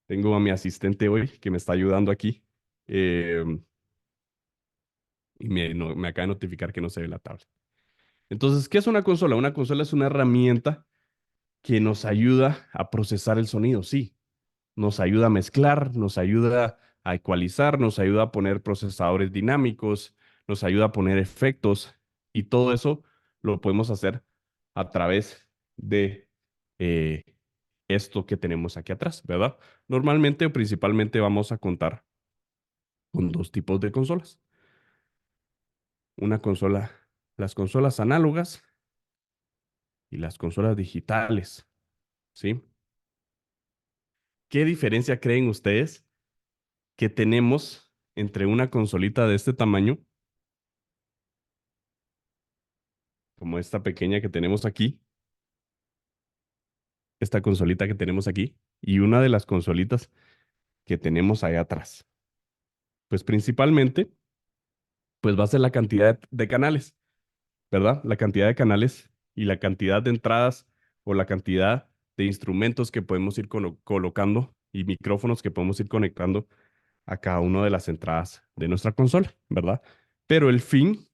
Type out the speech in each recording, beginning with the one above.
Tengo a mi asistente hoy que me está ayudando aquí. eh, y me acaba de notificar que no se ve la tablet. Entonces, ¿qué es una consola? Una consola es una herramienta que nos ayuda a procesar el sonido, sí. Nos ayuda a mezclar, nos ayuda a ecualizar, nos ayuda a poner procesadores dinámicos, nos ayuda a poner efectos y todo eso lo podemos hacer a través de eh, esto que tenemos aquí atrás, ¿verdad? Normalmente o principalmente vamos a contar con dos tipos de consolas. Una consola, las consolas análogas y las consolas digitales, ¿sí? ¿Qué diferencia creen ustedes que tenemos entre una consolita de este tamaño, como esta pequeña que tenemos aquí, esta consolita que tenemos aquí, y una de las consolitas que tenemos allá atrás? Pues principalmente, pues va a ser la cantidad de canales, ¿verdad? La cantidad de canales y la cantidad de entradas o la cantidad de instrumentos que podemos ir colocando y micrófonos que podemos ir conectando a cada una de las entradas de nuestra consola, ¿verdad? Pero el fin,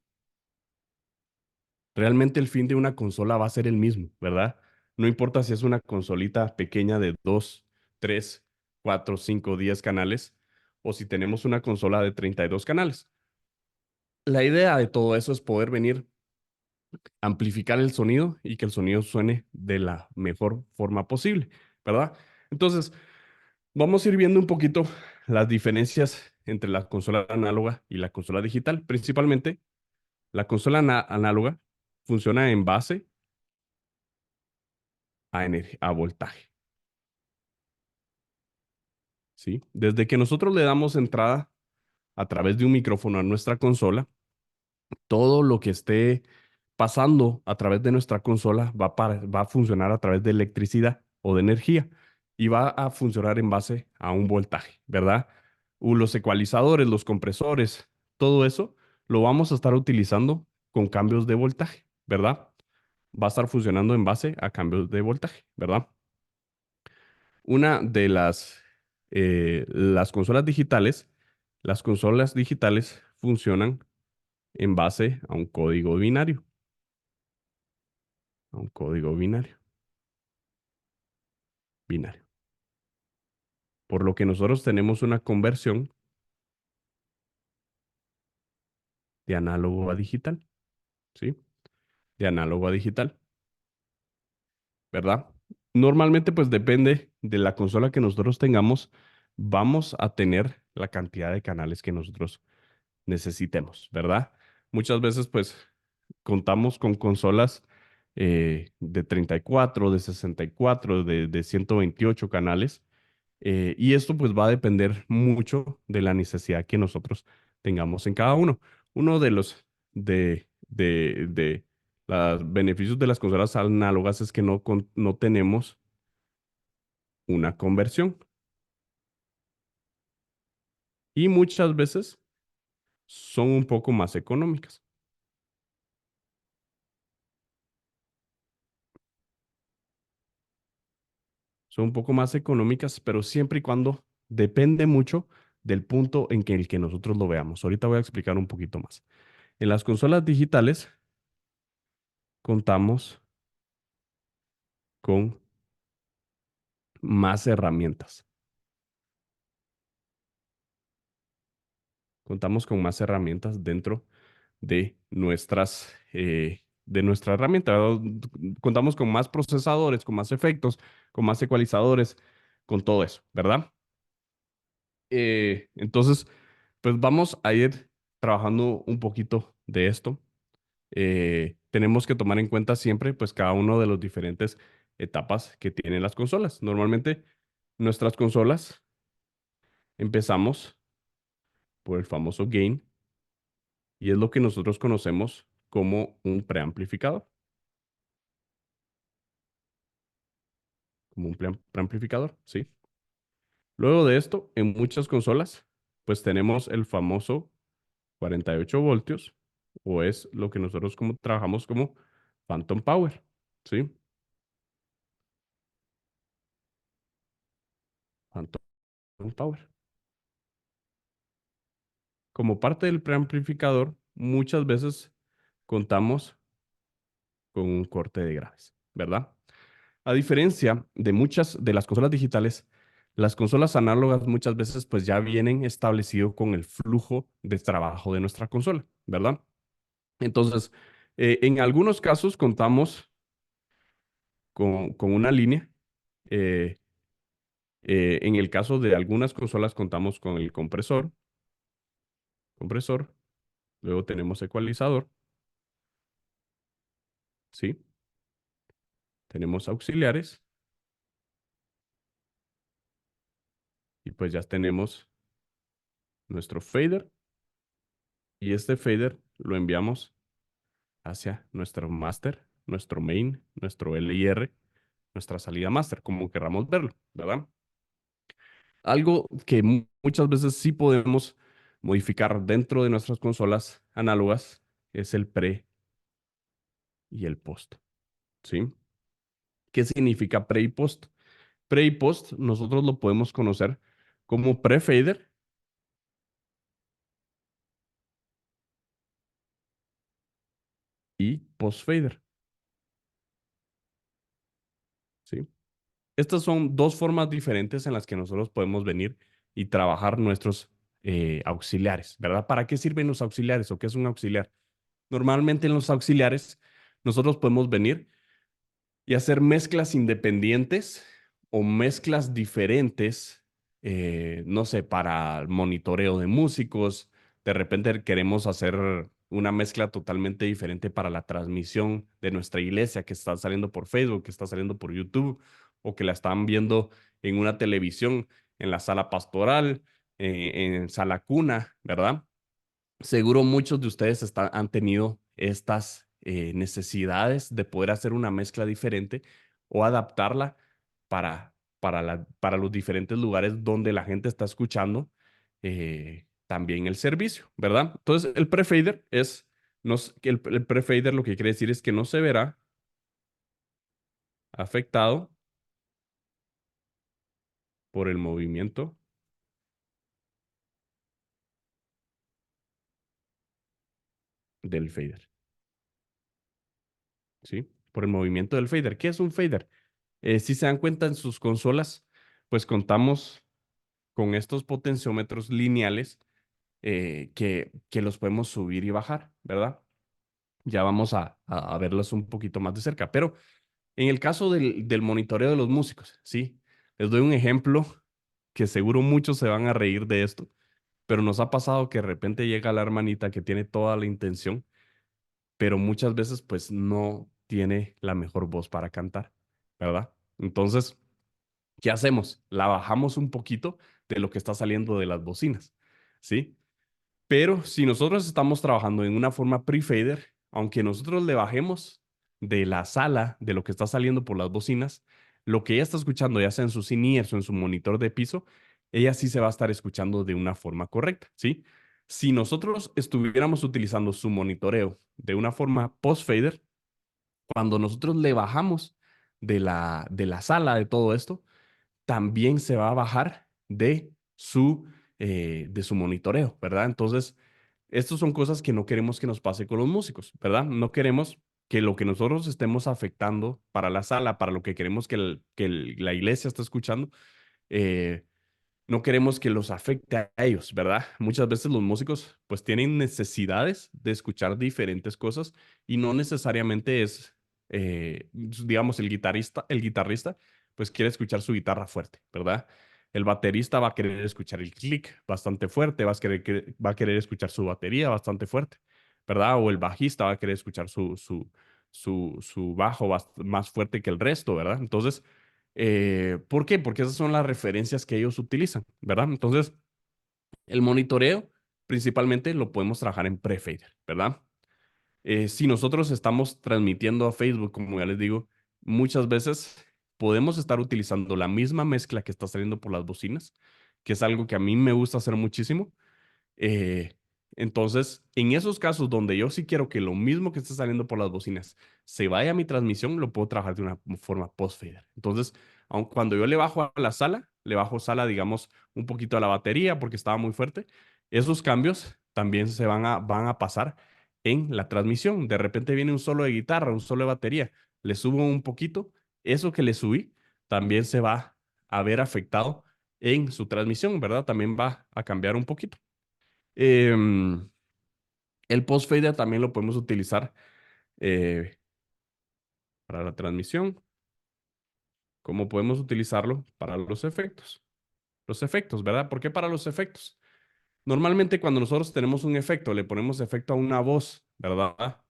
realmente el fin de una consola va a ser el mismo, ¿verdad? No importa si es una consolita pequeña de 2, 3, 4, 5, 10 canales o si tenemos una consola de 32 canales. La idea de todo eso es poder venir amplificar el sonido y que el sonido suene de la mejor forma posible, ¿verdad? Entonces, vamos a ir viendo un poquito las diferencias entre la consola análoga y la consola digital. Principalmente, la consola análoga funciona en base a voltaje, ¿sí? Desde que nosotros le damos entrada a través de un micrófono a nuestra consola, todo lo que esté pasando a través de nuestra consola va a funcionar a través de electricidad o de energía y va a funcionar en base a un voltaje, ¿verdad? Los ecualizadores, los compresores, todo eso lo vamos a estar utilizando con cambios de voltaje, ¿verdad? Va a estar funcionando en base a cambios de voltaje, ¿verdad? Una de las consolas digitales funcionan en base a un código binario, a un código binario. Por lo que nosotros tenemos una conversión de análogo a digital, ¿sí? De análogo a digital, ¿verdad? Normalmente, pues depende de la consola que nosotros tengamos, vamos a tener la cantidad de canales que nosotros necesitemos, ¿verdad? Muchas veces, pues, contamos con consolas de 34, de 64, de 128 canales. Y esto pues va a depender mucho de la necesidad que nosotros tengamos en cada uno. Uno de los beneficios de las consolas análogas es que no tenemos una conversión. Y muchas veces son un poco más económicas. Son un poco más económicas, pero siempre y cuando depende mucho del punto en que el que nosotros lo veamos. Ahorita voy a explicar un poquito más. En las consolas digitales contamos con más herramientas. Contamos con más herramientas dentro de nuestra herramienta, ¿verdad? Contamos con más procesadores, con más efectos, con más ecualizadores, con todo eso, ¿verdad? Entonces, pues vamos a ir trabajando un poquito de esto. Tenemos que tomar en cuenta siempre, pues, cada uno de los diferentes etapas que tienen las consolas. Normalmente, nuestras consolas empezamos por el famoso gain y es lo que nosotros conocemos como un preamplificador. Como un preamplificador, ¿sí? Luego de esto, en muchas consolas, pues tenemos el famoso 48 voltios, o es lo que nosotros como trabajamos como Phantom Power, ¿sí? Phantom power. Como parte del preamplificador, muchas veces contamos con un corte de graves, ¿verdad? A diferencia de muchas de las consolas digitales, las consolas análogas muchas veces pues ya vienen establecido con el flujo de trabajo de nuestra consola, ¿verdad? Entonces, en algunos casos contamos con una línea. eh, en el caso de algunas consolas contamos con el compresor, luego tenemos ecualizador, ¿sí? Tenemos auxiliares y pues ya tenemos nuestro fader y este fader lo enviamos hacia nuestro master, nuestro main, nuestro LIR, nuestra salida master, como querramos verlo, ¿verdad? Algo que muchas veces sí podemos modificar dentro de nuestras consolas análogas es el pre y el post, ¿sí? ¿Qué significa pre y post? Pre y post nosotros lo podemos conocer como pre-fader y post-fader, ¿sí? Estas son dos formas diferentes en las que nosotros podemos venir y trabajar nuestros auxiliares, ¿verdad? ¿Para qué sirven los auxiliares o qué es un auxiliar? Normalmente en los auxiliares nosotros podemos venir y hacer mezclas independientes o mezclas diferentes, no sé, para el monitoreo de músicos. De repente queremos hacer una mezcla totalmente diferente para la transmisión de nuestra iglesia que está saliendo por Facebook, que está saliendo por YouTube o que la están viendo en una televisión, en la sala pastoral, en sala cuna, ¿verdad? Seguro muchos de ustedes han tenido estas necesidades de poder hacer una mezcla diferente o adaptarla para los diferentes lugares donde la gente está escuchando también el servicio, ¿verdad? Entonces, el prefader es, no, el prefader lo que quiere decir es que no se verá afectado por el movimiento del fader, ¿sí? Por el movimiento del fader. ¿Qué es un fader? Si se dan cuenta en sus consolas, pues contamos con estos potenciómetros lineales que los podemos subir y bajar, ¿verdad? Ya vamos a verlos un poquito más de cerca. Pero en el caso del monitoreo de los músicos, ¿sí? Les doy un ejemplo que seguro muchos se van a reír de esto, pero nos ha pasado que de repente llega la hermanita que tiene toda la intención, pero muchas veces pues no tiene la mejor voz para cantar, ¿verdad? Entonces, ¿qué hacemos? La bajamos un poquito de lo que está saliendo de las bocinas, ¿sí? Pero si nosotros estamos trabajando en una forma pre-fader, aunque nosotros le bajemos de la sala, de lo que está saliendo por las bocinas, lo que ella está escuchando, ya sea en sus in-ears o en su monitor de piso, ella sí se va a estar escuchando de una forma correcta, ¿sí? Si nosotros estuviéramos utilizando su monitoreo de una forma post-fader, cuando nosotros le bajamos de la sala de todo esto, también se va a bajar de su monitoreo, ¿verdad? Entonces, estas son cosas que no queremos que nos pase con los músicos, ¿verdad? No queremos que lo que nosotros estemos afectando para la sala, para lo que queremos que la iglesia esté escuchando, eh, no queremos que los afecte a ellos, ¿verdad? Muchas veces los músicos pues tienen necesidades de escuchar diferentes cosas y no necesariamente es, digamos, el guitarrista pues quiere escuchar su guitarra fuerte, ¿verdad? El baterista va a querer escuchar el click bastante fuerte, va a querer escuchar su batería bastante fuerte, ¿verdad? O el bajista va a querer escuchar su bajo más fuerte que el resto, ¿verdad? Entonces, ¿por qué? Porque esas son las referencias que ellos utilizan, ¿verdad? Entonces, el monitoreo principalmente lo podemos trabajar en pre-fader, ¿verdad? Si nosotros estamos transmitiendo a Facebook, como ya les digo, muchas veces podemos estar utilizando la misma mezcla que está saliendo por las bocinas, que es algo que a mí me gusta hacer muchísimo. Eh, entonces, en esos casos donde yo sí quiero que lo mismo que esté saliendo por las bocinas se vaya a mi transmisión, lo puedo trabajar de una forma post-fader. Entonces, aun cuando yo le bajo a la sala, le bajo sala, digamos, un poquito a la batería porque estaba muy fuerte. Esos cambios también van a pasar en la transmisión. De repente viene un solo de guitarra, un solo de batería, le subo un poquito, eso que le subí también se va a ver afectado en su transmisión, ¿verdad? También va a cambiar un poquito. Em, el post fader también lo podemos utilizar eh, para la transmisión, como podemos utilizarlo para los efectos. Los efectos, ¿verdad? ¿Por qué para los efectos? Normalmente cuando nosotros tenemos un efecto, le ponemos efecto a una voz, ¿verdad?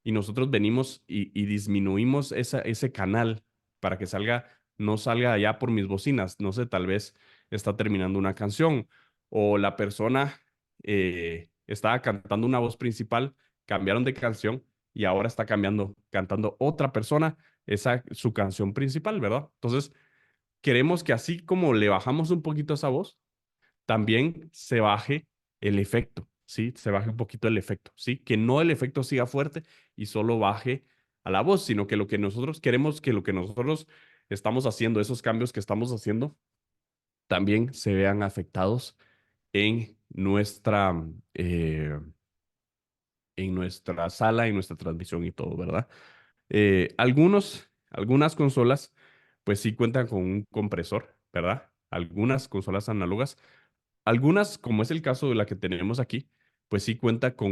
Y nosotros venimos y disminuimos ese canal para que salga, no salga allá por mis bocinas. No sé, tal vez está terminando una canción o la persona estaba cantando una voz principal, cambiaron de canción y ahora está cantando otra persona su canción principal, ¿verdad? Entonces, queremos que así como le bajamos un poquito esa voz, también se baje el efecto, ¿sí? Se baje un poquito el efecto, ¿sí? Que no el efecto siga fuerte y solo baje a la voz, sino que lo que nosotros queremos, que lo que nosotros estamos haciendo, esos cambios que estamos haciendo, también se vean afectados en en nuestra sala, en nuestra transmisión y todo, ¿verdad? Algunas consolas, pues sí cuentan con un compresor, ¿verdad? Algunas consolas análogas. Algunas, como es el caso de la que tenemos aquí, pues sí cuenta con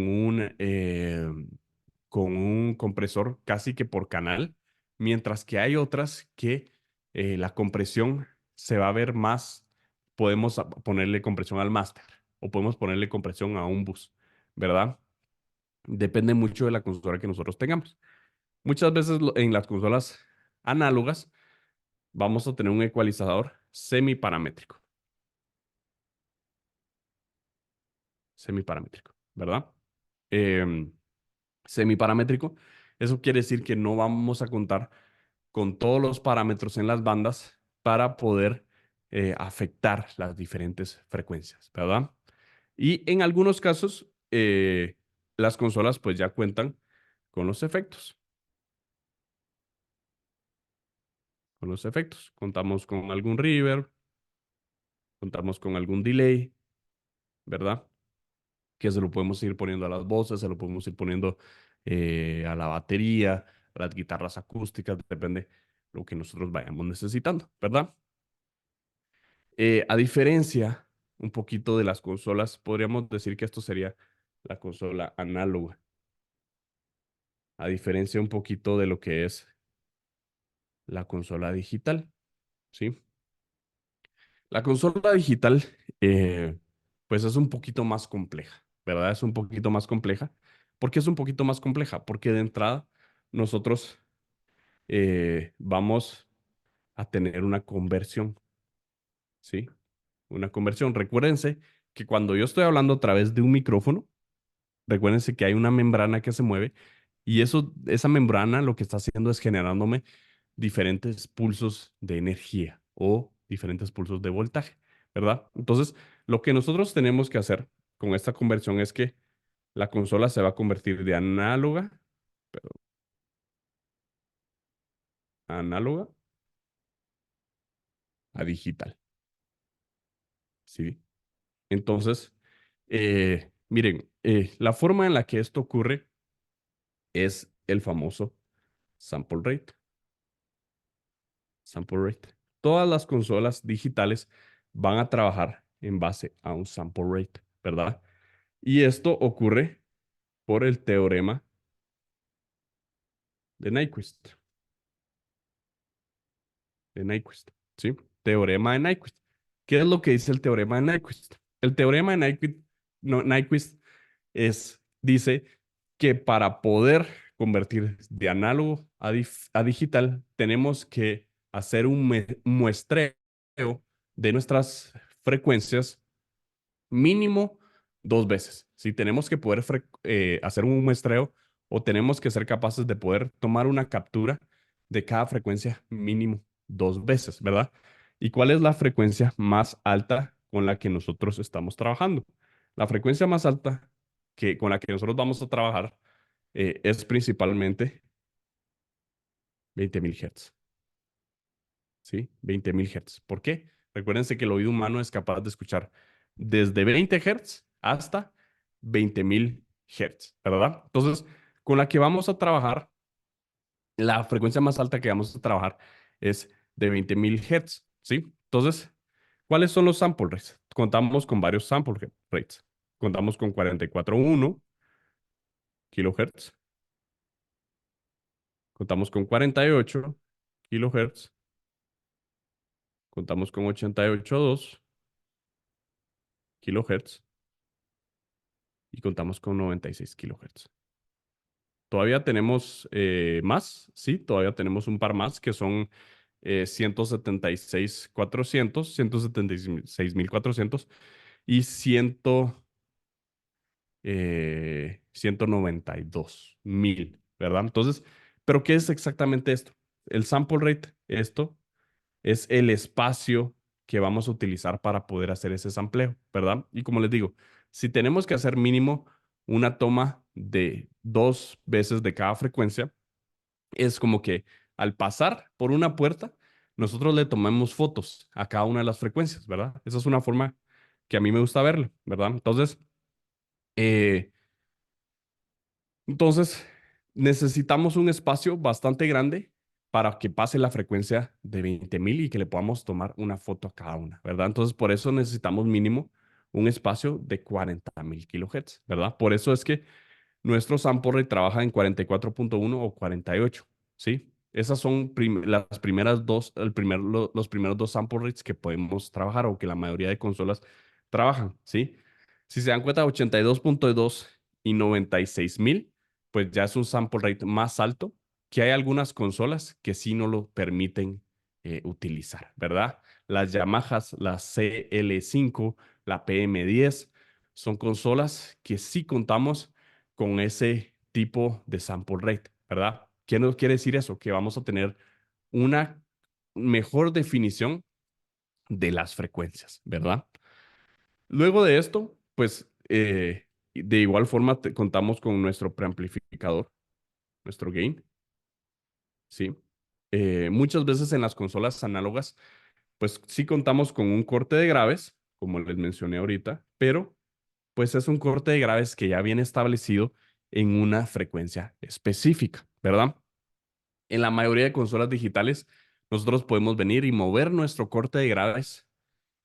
un compresor casi que por canal, mientras que hay otras que la compresión se va a ver más, podemos ponerle compresión al máster o podemos ponerle compresión a un bus, ¿verdad? Depende mucho de la consola que nosotros tengamos. Muchas veces en las consolas análogas vamos a tener un ecualizador semiparamétrico, semiparamétrico, ¿verdad? Em, semiparamétrico, eso quiere decir que no vamos a contar con todos los parámetros en las bandas para poder afectar las diferentes frecuencias, ¿verdad? Y en algunos casos, las consolas pues ya cuentan con los efectos, con los efectos. Contamos con algún reverb, contamos con algún delay, ¿verdad? Que se lo podemos ir poniendo a las voces, se lo podemos ir poniendo a la batería, a las guitarras acústicas, depende lo que nosotros vayamos necesitando, ¿verdad? A diferencia un poquito de las consolas, podríamos decir que esto sería la consola análoga, a diferencia un poquito de lo que es la consola digital, ¿sí? La consola digital, pues es un poquito más compleja, ¿verdad? Es un poquito más compleja. ¿Por qué es un poquito más compleja? Porque de entrada nosotros vamos a tener una conversión, ¿sí? Una conversión. Recuérdense que cuando yo estoy hablando a través de un micrófono, recuérdense que hay una membrana que se mueve y esa membrana lo que está haciendo es generándome diferentes pulsos de energía o diferentes pulsos de voltaje, ¿verdad? Entonces, lo que nosotros tenemos que hacer con esta conversión es que la consola se va a convertir de perdón, análoga a digital, ¿sí? Entonces, miren, la forma en la que esto ocurre es el famoso sample rate. Sample rate. Todas las consolas digitales van a trabajar en base a un sample rate, ¿verdad? Y esto ocurre por el teorema de Nyquist, ¿sí? Teorema de Nyquist. ¿Qué es lo que dice el teorema de Nyquist? El teorema de Nyquist, no, Nyquist dice que para poder convertir de análogo a digital, tenemos que hacer un muestreo de nuestras frecuencias mínimo 2 veces. Si tenemos que poder hacer un muestreo o tenemos que ser capaces de poder tomar una captura de cada frecuencia mínimo 2 veces, ¿verdad? ¿Y cuál es la frecuencia más alta con la que nosotros estamos trabajando? La frecuencia más alta con la que nosotros vamos a trabajar es principalmente 20.000 Hz, ¿sí? 20.000 Hz. ¿Por qué? Recuérdense que el oído humano es capaz de escuchar desde 20 Hz hasta 20.000 Hz, ¿verdad? Entonces, con la que vamos a trabajar, la frecuencia más alta que vamos a trabajar es de 20.000 Hz, ¿sí? Entonces, ¿cuáles son los sample rates? Contamos con varios sample rates. Contamos con 44.1 kilohertz, contamos con 48 kilohertz, contamos con 88.2 kilohertz y contamos con 96 kilohertz. Todavía tenemos más, sí, todavía tenemos un par más que son 176.400, 176.400 y 192.000, ¿verdad? Entonces, ¿pero qué es exactamente esto? El sample rate, esto es el espacio que vamos a utilizar para poder hacer ese sampleo, ¿verdad? Y como les digo, si tenemos que hacer mínimo una toma de 2 veces de cada frecuencia, es como que al pasar por una puerta, nosotros le tomamos fotos a cada una de las frecuencias, ¿verdad? Esa es una forma que a mí me gusta verlo, ¿verdad? Eh, entonces, necesitamos un espacio bastante grande para que pase la frecuencia de 20.000 y que le podamos tomar una foto a cada una, ¿verdad? Entonces, por eso necesitamos mínimo un espacio de 40.000 kilohertz, ¿verdad? Por eso es que nuestro sample rate trabaja en 44.1 o 48, ¿sí? Esas son las primeras dos, los primeros dos sample rates que podemos trabajar o que la mayoría de consolas trabajan, ¿sí? Si se dan cuenta, 82.2 y 96.000, pues ya es un sample rate más alto, que hay algunas consolas que sí no lo permiten utilizar, ¿verdad? Las Yamahas, la CL5, la PM10, son consolas que sí contamos con ese tipo de sample rate, ¿verdad? ¿Qué nos quiere decir eso? Que vamos a tener una mejor definición de las frecuencias, ¿verdad? Luego de esto, pues de igual forma contamos con nuestro preamplificador, nuestro gain, ¿sí? Muchas veces en las consolas análogas, pues sí contamos con un corte de graves, como les mencioné ahorita, pero pues es un corte de graves que ya viene establecido en una frecuencia específica, ¿verdad? En la mayoría de consolas digitales, nosotros podemos venir y mover nuestro corte de graves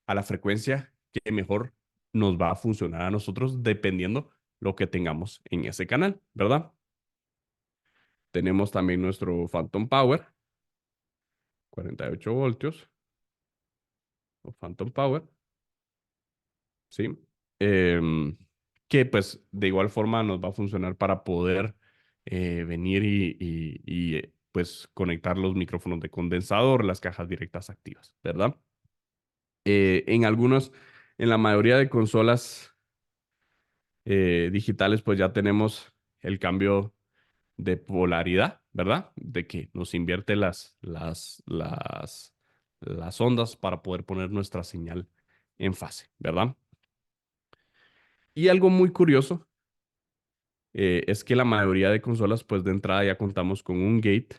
a la frecuencia que mejor nos va a funcionar a nosotros dependiendo lo que tengamos en ese canal, ¿verdad? Tenemos también nuestro Phantom Power, 48 voltios, o Phantom Power, ¿sí? Em, que pues de igual forma nos va a funcionar para poder venir pues conectar los micrófonos de condensador, las cajas directas activas, ¿verdad? En algunos, en la mayoría de consolas digitales, pues ya tenemos el cambio de polaridad, ¿verdad? De que nos invierte las ondas para poder poner nuestra señal en fase, ¿verdad? Y algo muy curioso es que la mayoría de consolas, pues de entrada ya contamos con un gate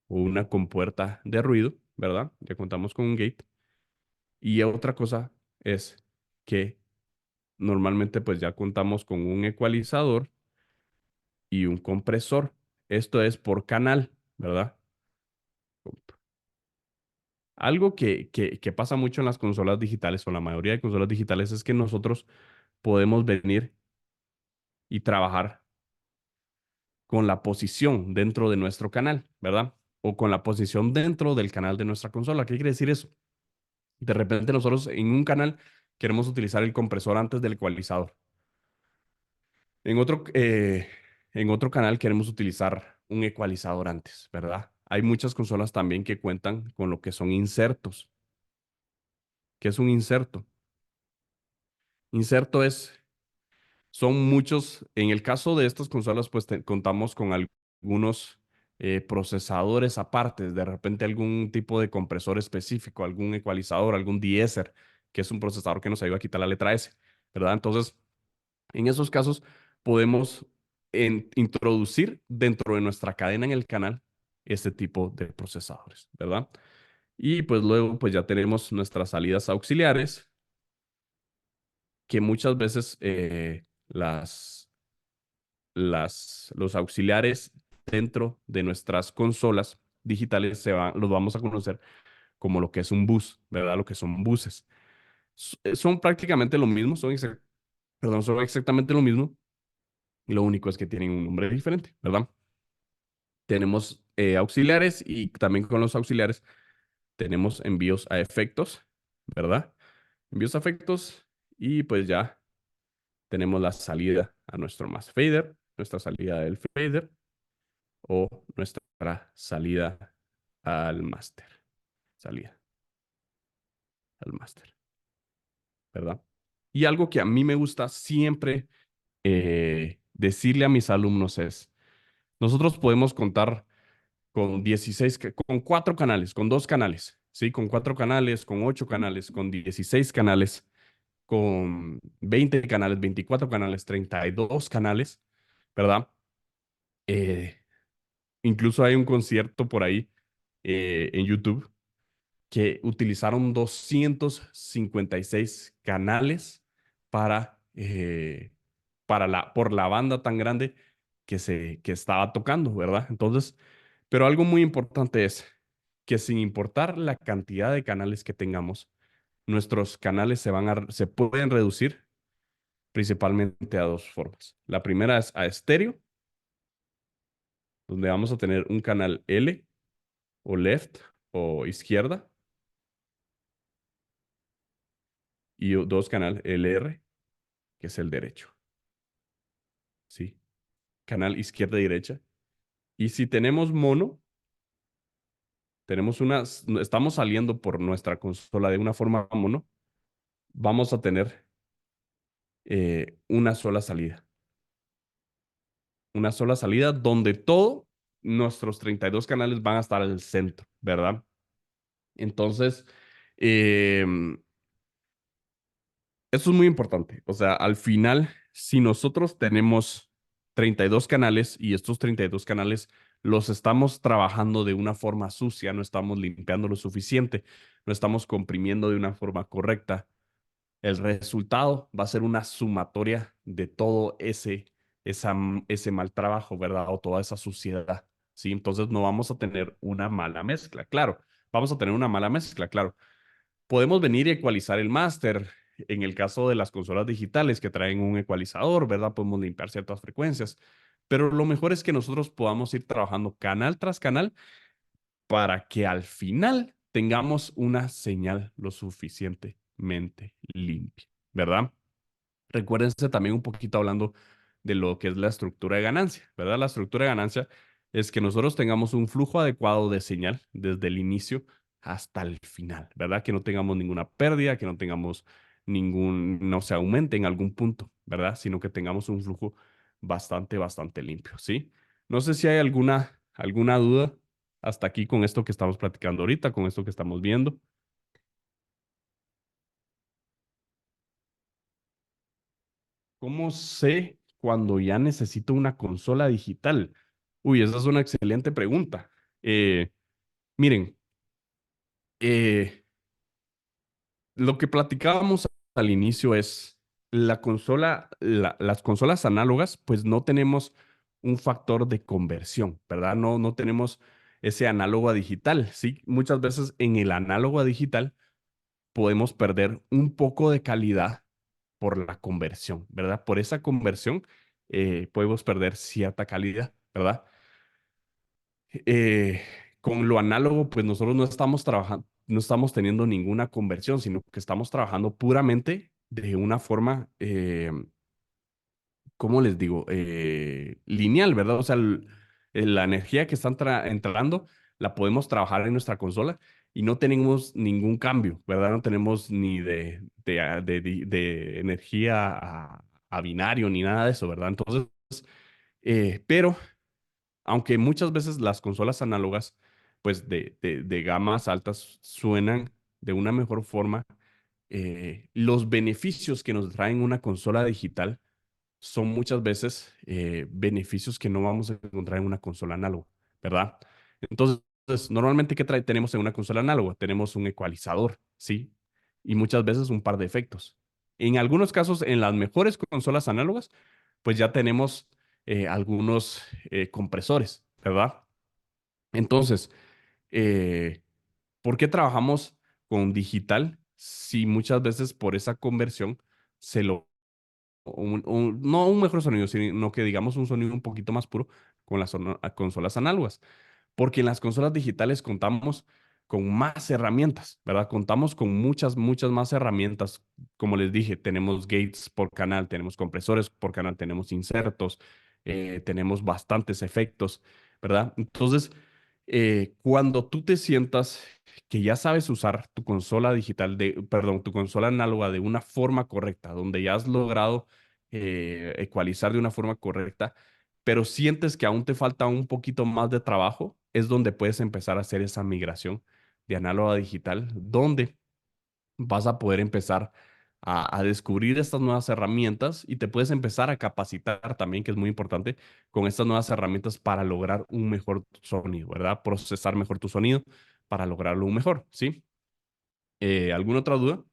o una compuerta de ruido, ¿verdad? Ya contamos con un gate. Y otra cosa es que normalmente pues ya contamos con un ecualizador y un compresor. Esto es por canal, ¿verdad? Algo que pasa mucho en las consolas digitales o la mayoría de consolas digitales es que nosotros podemos venir y trabajar con la posición dentro de nuestro canal, ¿verdad? O con la posición dentro del canal de nuestra consola. ¿Qué quiere decir eso? De repente nosotros en un canal queremos utilizar el compresor antes del ecualizador. En otro, eh, en otro canal queremos utilizar un ecualizador antes, ¿verdad? Hay muchas consolas también que cuentan con lo que son insertos. ¿Qué es un inserto? Inserto son muchos, en el caso de estas consolas, pues contamos con algunos procesadores aparte, de repente algún tipo de compresor específico, algún ecualizador, algún deesser, que es un procesador que nos ayuda a quitar la letra S, ¿verdad? Entonces, en esos casos, podemos introducir dentro de nuestra cadena en el canal este tipo de procesadores, ¿verdad? Y pues luego pues ya tenemos nuestras salidas auxiliares, que muchas veces los auxiliares dentro de nuestras consolas digitales los vamos a conocer como lo que es un bus, ¿verdad? Lo que son buses. Son prácticamente lo mismo, perdón, son exactamente lo mismo. Lo único es que tienen un nombre diferente, ¿verdad? Tenemos auxiliares y también con los auxiliares tenemos envíos a efectos, ¿verdad? Envíos a efectos y pues ya tenemos la salida a nuestro mass fader, nuestra salida del fader o nuestra salida al master. Salida al master, ¿verdad? Y algo que a mí me gusta siempre decirle a mis alumnos es, nosotros podemos contar con 16, con 4 canales, con 2 canales, ¿sí? Con 4 canales, con 8 canales, con 16 canales, con 20 canales, 24 canales, 32 canales, ¿verdad? Eh, Incluso hay un concierto por ahí en YouTube que utilizaron 256 canales por la banda tan grande que estaba tocando, ¿verdad? Entonces, pero algo muy importante es que sin importar la cantidad de canales que tengamos, nuestros canales se pueden reducir principalmente a 2 formas. La primera es a estéreo, donde vamos a tener un canal L o left o izquierda y 2 canal LR, que es el derecho, ¿sí? Canal izquierda y derecha. Y si tenemos mono, estamos saliendo por nuestra consola de una forma mono, vamos a tener una sola salida. Una sola salida donde todos nuestros 32 canales van a estar al centro, ¿verdad? Entonces, eh, eso es muy importante. O sea, al final, si nosotros tenemos 32 canales y estos 32 canales los estamos trabajando de una forma sucia, no estamos limpiando lo suficiente, no estamos comprimiendo de una forma correcta, el resultado va a ser una sumatoria de todo ese mal trabajo, ¿verdad? O toda esa suciedad, ¿sí? Entonces no vamos a tener una mala mezcla, claro. Vamos a tener una mala mezcla, claro. Podemos venir y ecualizar el máster. En el caso de las consolas digitales que traen un ecualizador, ¿verdad? Podemos limpiar ciertas frecuencias. Pero lo mejor es que nosotros podamos ir trabajando canal tras canal para que al final tengamos una señal lo suficientemente limpia, ¿verdad? Recuérdense también un poquito hablando de lo que es la estructura de ganancia, ¿verdad? La estructura de ganancia es que nosotros tengamos un flujo adecuado de señal desde el inicio hasta el final, ¿verdad? Que no tengamos ninguna pérdida, que no tengamos no se aumente en algún punto, ¿verdad? Sino que tengamos un flujo bastante limpio, ¿sí? No sé si hay alguna duda hasta aquí con esto que estamos platicando ahorita, con esto que estamos viendo. ¿Cómo sé cuando ya necesito una consola digital? Uy, esa es una excelente pregunta. Eh, Miren, eh, lo que platicábamos al inicio es las consolas análogas, pues no tenemos un factor de conversión, ¿verdad? No tenemos ese análogo a digital, ¿sí? Muchas veces en el análogo a digital podemos perder un poco de calidad por la conversión, ¿verdad? Por esa conversión podemos perder cierta calidad, ¿verdad? Eh, con lo análogo, pues nosotros no estamos trabajando, no estamos teniendo ninguna conversión, sino que estamos trabajando puramente de una forma, ¿cómo les digo? Lineal, ¿verdad? O sea, la energía que está entrando la podemos trabajar en nuestra consola y no tenemos ningún cambio, ¿verdad? No tenemos ni de energía a binario ni nada de eso, ¿verdad? Entonces, pero aunque muchas veces las consolas análogas, pues de gamas altas suenan de una mejor forma, los beneficios que nos traen una consola digital son muchas veces beneficios que no vamos a encontrar en una consola análoga, ¿verdad? Entonces, Entonces, normalmente, ¿qué tenemos en una consola análoga? Tenemos un ecualizador, ¿sí? Y muchas veces un par de efectos. En algunos casos, en las mejores consolas análogas, pues ya tenemos algunos compresores, ¿verdad? Entonces, eh, ¿por qué trabajamos con digital si muchas veces por esa conversión se lo no un mejor sonido, sino que digamos un sonido un poquito más puro con las consolas análogas? Porque en las consolas digitales contamos con más herramientas, ¿verdad? Contamos con muchas, muchas más herramientas. Como les dije, tenemos gates por canal, tenemos compresores por canal, tenemos insertos, tenemos bastantes efectos, ¿verdad? Entonces, cuando tú te sientas que ya sabes usar tu consola digital, perdón, tu consola análoga de una forma correcta, donde ya has logrado ecualizar de una forma correcta, pero sientes que aún te falta un poquito más de trabajo, es donde puedes empezar a hacer esa migración de análogo a digital, donde vas a poder empezar a descubrir estas nuevas herramientas y te puedes empezar a capacitar también, que es muy importante, con estas nuevas herramientas para lograr un mejor sonido, ¿verdad? Procesar mejor tu sonido para lograrlo un mejor, ¿sí? ¿Alguna otra duda?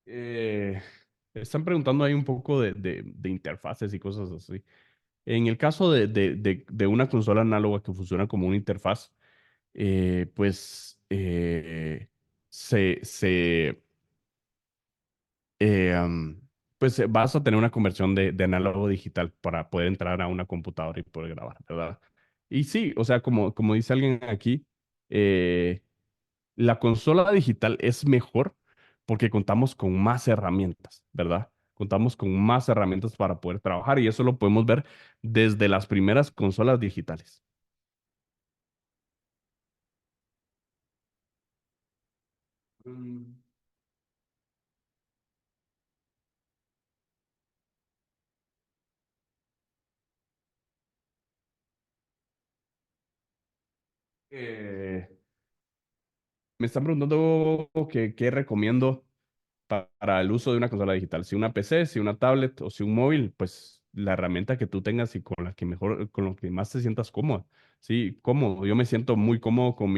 Eh, Están preguntando ahí un poco de interfaces y cosas así. En el caso de una consola análoga que funciona como una interfaz, pues se, se, pues vas a tener una conversión de análogo a digital para poder entrar a una computadora y poder grabar, ¿verdad? Y sí, o sea, como dice alguien aquí, eh, la consola digital es mejor porque contamos con más herramientas, ¿verdad? Contamos con más herramientas para poder trabajar y eso lo podemos ver desde las primeras consolas digitales. Mm, eh, Me están preguntando qué recomiendo para el uso de una consola digital. Si una PC, si una tablet o si un móvil, pues la herramienta que tú tengas y con la que mejor, con lo que más te sientas cómodo. Sí, cómodo. Yo me siento muy cómodo con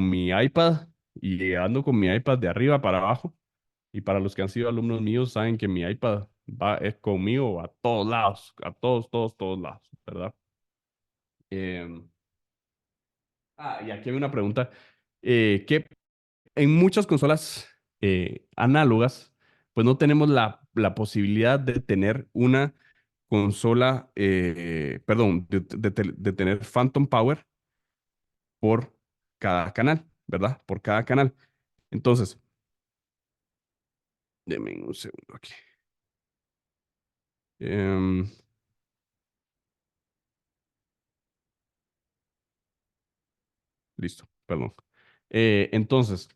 mi iPad y ando con mi iPad de arriba para abajo. Y para los que han sido alumnos míos, saben que mi iPad es conmigo a todos lados, a todos, todos, todos lados, ¿verdad? Em, y aquí hay una pregunta. ¿Qué en muchas consolas análogas, pues no tenemos la posibilidad de tener una consola, perdón, de tener Phantom Power por cada canal, ¿verdad? Por cada canal. Entonces, denme un segundo aquí. Em, Listo, perdón. Entonces,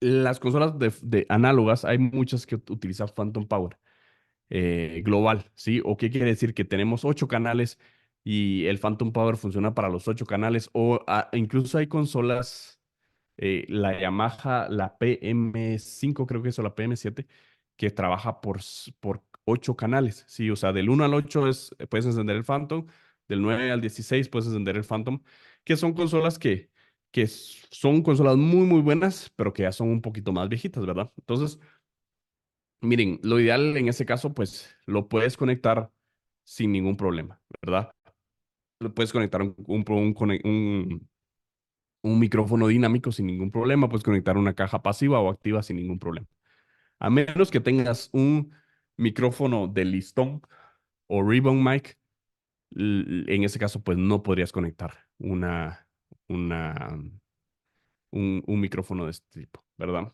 las consolas de análogas, hay muchas que utilizan Phantom Power. Global, ¿sí? ¿O qué quiere decir? Que tenemos 8 canales y el Phantom Power funciona para los 8 canales, o incluso hay consolas, la Yamaha, la PM5 creo que es, o la PM7 que trabaja por 8 canales, ¿sí? O sea, del 1 al 8 puedes encender el Phantom, del 9 al 16 puedes encender el Phantom, que son consolas que son consolas muy, muy buenas, pero que ya son un poquito más viejitas, ¿verdad? Entonces, miren, lo ideal en ese caso, pues lo puedes conectar sin ningún problema, ¿verdad? Lo puedes conectar un micrófono dinámico sin ningún problema, puedes conectar una caja pasiva o activa sin ningún problema. A menos que tengas un micrófono de listón o ribbon mic, en ese caso, pues no podrías conectar una, un micrófono de este tipo, ¿verdad?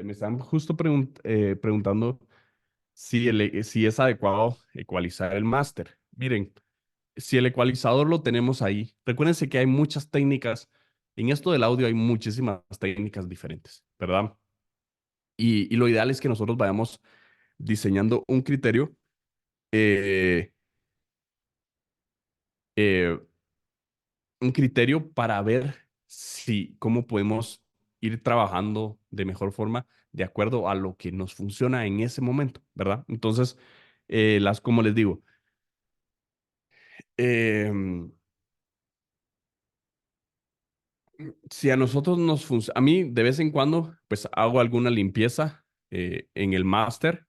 Me están justo preguntando si es adecuado ecualizar el máster. Miren, si el ecualizador lo tenemos ahí, recuérdense que hay muchas técnicas. En esto del audio hay muchísimas técnicas diferentes, ¿verdad? Y lo ideal es que nosotros vayamos diseñando eh, eh, un criterio para ver si cómo podemos ir trabajando de mejor forma de acuerdo a lo que nos funciona en ese momento, ¿verdad? Entonces, como les digo, em, si a nosotros nos funciona, a mí de vez en cuando, pues hago alguna limpieza en el máster,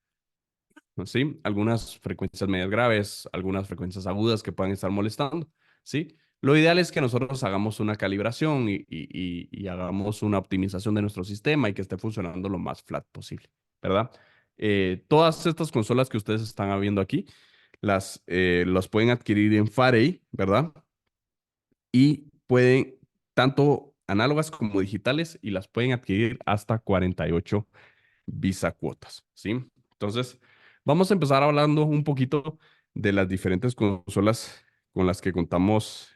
¿sí? Algunas frecuencias medias graves, algunas frecuencias agudas que puedan estar molestando, ¿sí? Lo ideal es que nosotros hagamos una calibración y hagamos una optimización de nuestro sistema y que esté funcionando lo más flat posible, ¿verdad? Todas estas consolas que ustedes están viendo aquí, las pueden adquirir en Farey, ¿verdad? Y pueden, tanto análogas como digitales, y las pueden adquirir hasta 48 Visa cuotas, ¿sí? Entonces, vamos a empezar hablando un poquito de las diferentes consolas con las que contamos,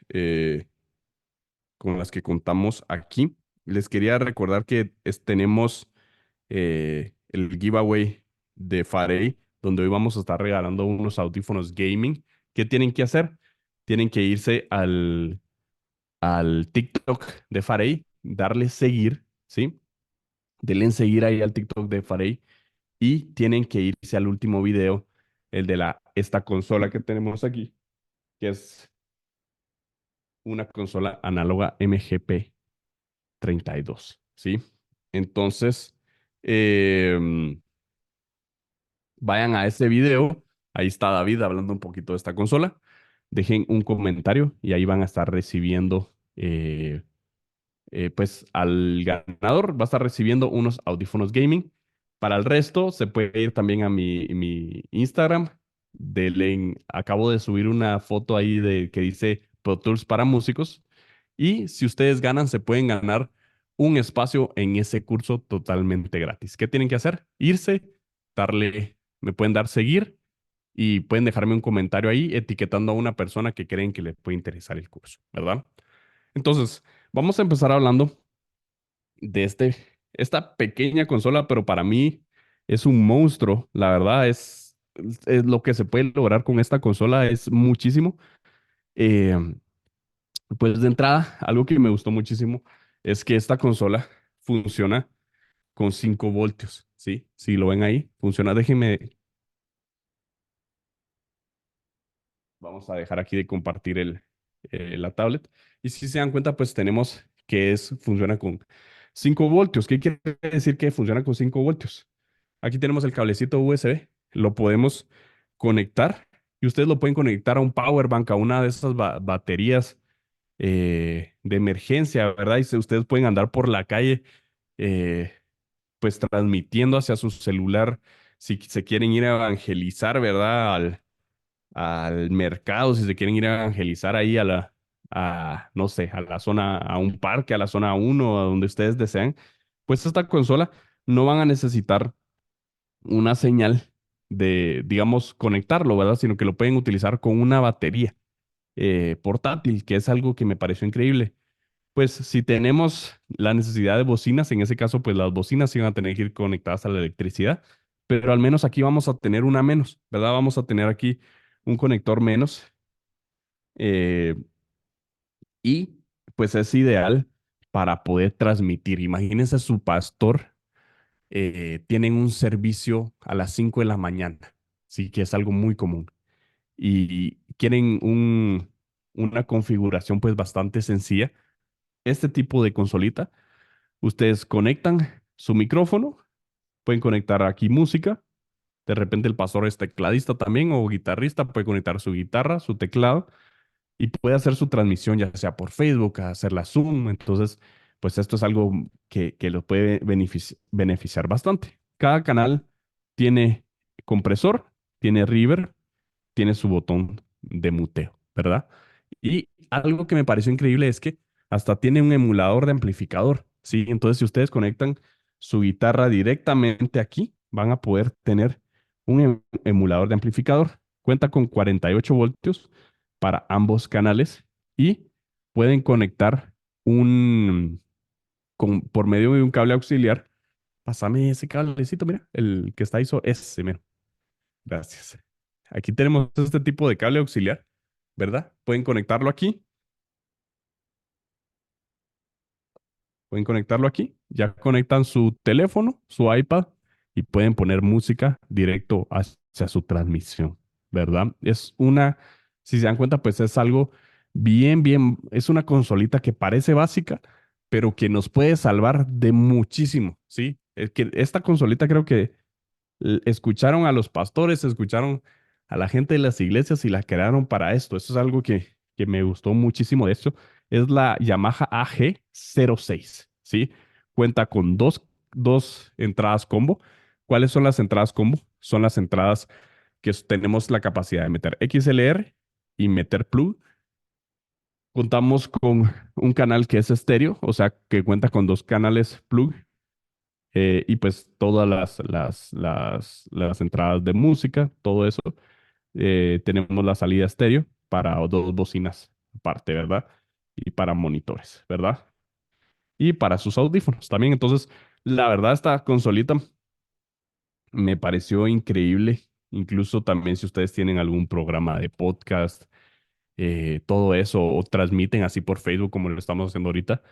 aquí. Les quería recordar que tenemos el giveaway de Farey, donde hoy vamos a estar regalando unos audífonos gaming. ¿Qué tienen que hacer? Tienen que irse al TikTok de Farey, darle seguir, ¿sí? Denle en seguir ahí al TikTok de Farey y tienen que irse al último video, el de esta consola que tenemos aquí, que es una consola análoga MGP 32, ¿sí? Entonces, vayan a ese video, ahí está David hablando un poquito de esta consola, dejen un comentario y ahí van a estar recibiendo, pues al ganador va a estar recibiendo unos audífonos gaming. Para el resto, se puede ir también a mi Instagram. Acabo de subir una foto ahí de que dice Pro Tools para músicos. Y si ustedes ganan, se pueden ganar un espacio en ese curso totalmente gratis. ¿Qué tienen que hacer? Irse, me pueden dar seguir y pueden dejarme un comentario ahí etiquetando a una persona que creen que le puede interesar el curso, ¿verdad? Entonces, vamos a empezar hablando de esta pequeña consola, pero para mí es un monstruo. La verdad es lo que se puede lograr con esta consola es muchísimo. Eh, pues de entrada, algo que me gustó muchísimo es que esta consola funciona con 5 voltios, ¿sí? Si lo ven ahí, funciona. Vamos a dejar aquí de compartir la tablet. Y si se dan cuenta, pues tenemos funciona con 5 voltios. ¿Qué quiere decir que funciona con 5 voltios? Aquí tenemos el cablecito USB. Lo podemos conectar y ustedes lo pueden conectar a un power bank, a una de esas baterías de emergencia, ¿verdad? Ustedes pueden andar por la calle, eh, pues transmitiendo hacia su celular si se quieren ir a evangelizar, ¿verdad? Al mercado, si se quieren ir a evangelizar ahí no sé, a la zona, a un parque, a la zona uno a donde ustedes desean, pues esta consola no van a necesitar una señal de, digamos, conectarlo, ¿verdad? Sino que lo pueden utilizar con una batería portátil, que es algo que me pareció increíble. Pues si tenemos la necesidad de bocinas, en ese caso, pues las bocinas iban a tener que ir conectadas a la electricidad, pero al menos aquí vamos a tener una menos, ¿verdad? Vamos a tener aquí un conector menos eh, y pues es ideal para poder transmitir. Imagínense su pastor, tienen un servicio a las 5 de la mañana, sí que es algo muy común y quieren una configuración pues bastante sencilla. Este tipo de consolita, ustedes conectan su micrófono, pueden conectar aquí música, de repente el pastor es tecladista también o guitarrista, puede conectar su guitarra, su teclado y puede hacer su transmisión ya sea por Facebook, hacerla Zoom. Entonces, pues esto es algo que lo puede beneficiar bastante. Cada canal tiene compresor, tiene reverb, tiene su botón de muteo, ¿verdad? Y algo que me pareció increíble es que hasta tiene un emulador de amplificador, ¿sí? Entonces, si ustedes conectan su guitarra directamente aquí, van a poder tener un emulador de amplificador. Cuenta con 48 voltios, para ambos canales y pueden conectar un, por medio de un cable auxiliar. Pásame ese cablecito, mira, el que está ahí, ese, mira. Gracias. Aquí tenemos este tipo de cable auxiliar, ¿verdad? Pueden conectarlo aquí. Pueden conectarlo aquí. Ya conectan su teléfono, su iPad y pueden poner música directo hacia su transmisión, ¿verdad? Es una, si se dan cuenta, pues es algo bien, es una consolita que parece básica, pero que nos puede salvar de muchísimo, ¿sí? Es que esta consolita creo que escucharon a los pastores, escucharon a la gente de las iglesias y la crearon para esto. Eso es algo que me gustó muchísimo de esto. Es la Yamaha AG06, ¿sí? Cuenta con dos entradas combo. ¿Cuáles son las entradas combo? Son las entradas que tenemos la capacidad de meter XLR y meter plug. Contamos con un canal que es estéreo, o sea, que cuenta con dos canales plug y pues todas las entradas de música, todo eso. Tenemos la salida estéreo para dos bocinas aparte, ¿verdad? Y para monitores, ¿verdad? Y para sus audífonos también. Entonces, la verdad, esta consolita me pareció increíble. Incluso también si ustedes tienen algún programa de podcast, todo eso, o transmiten así por Facebook como lo estamos haciendo ahorita,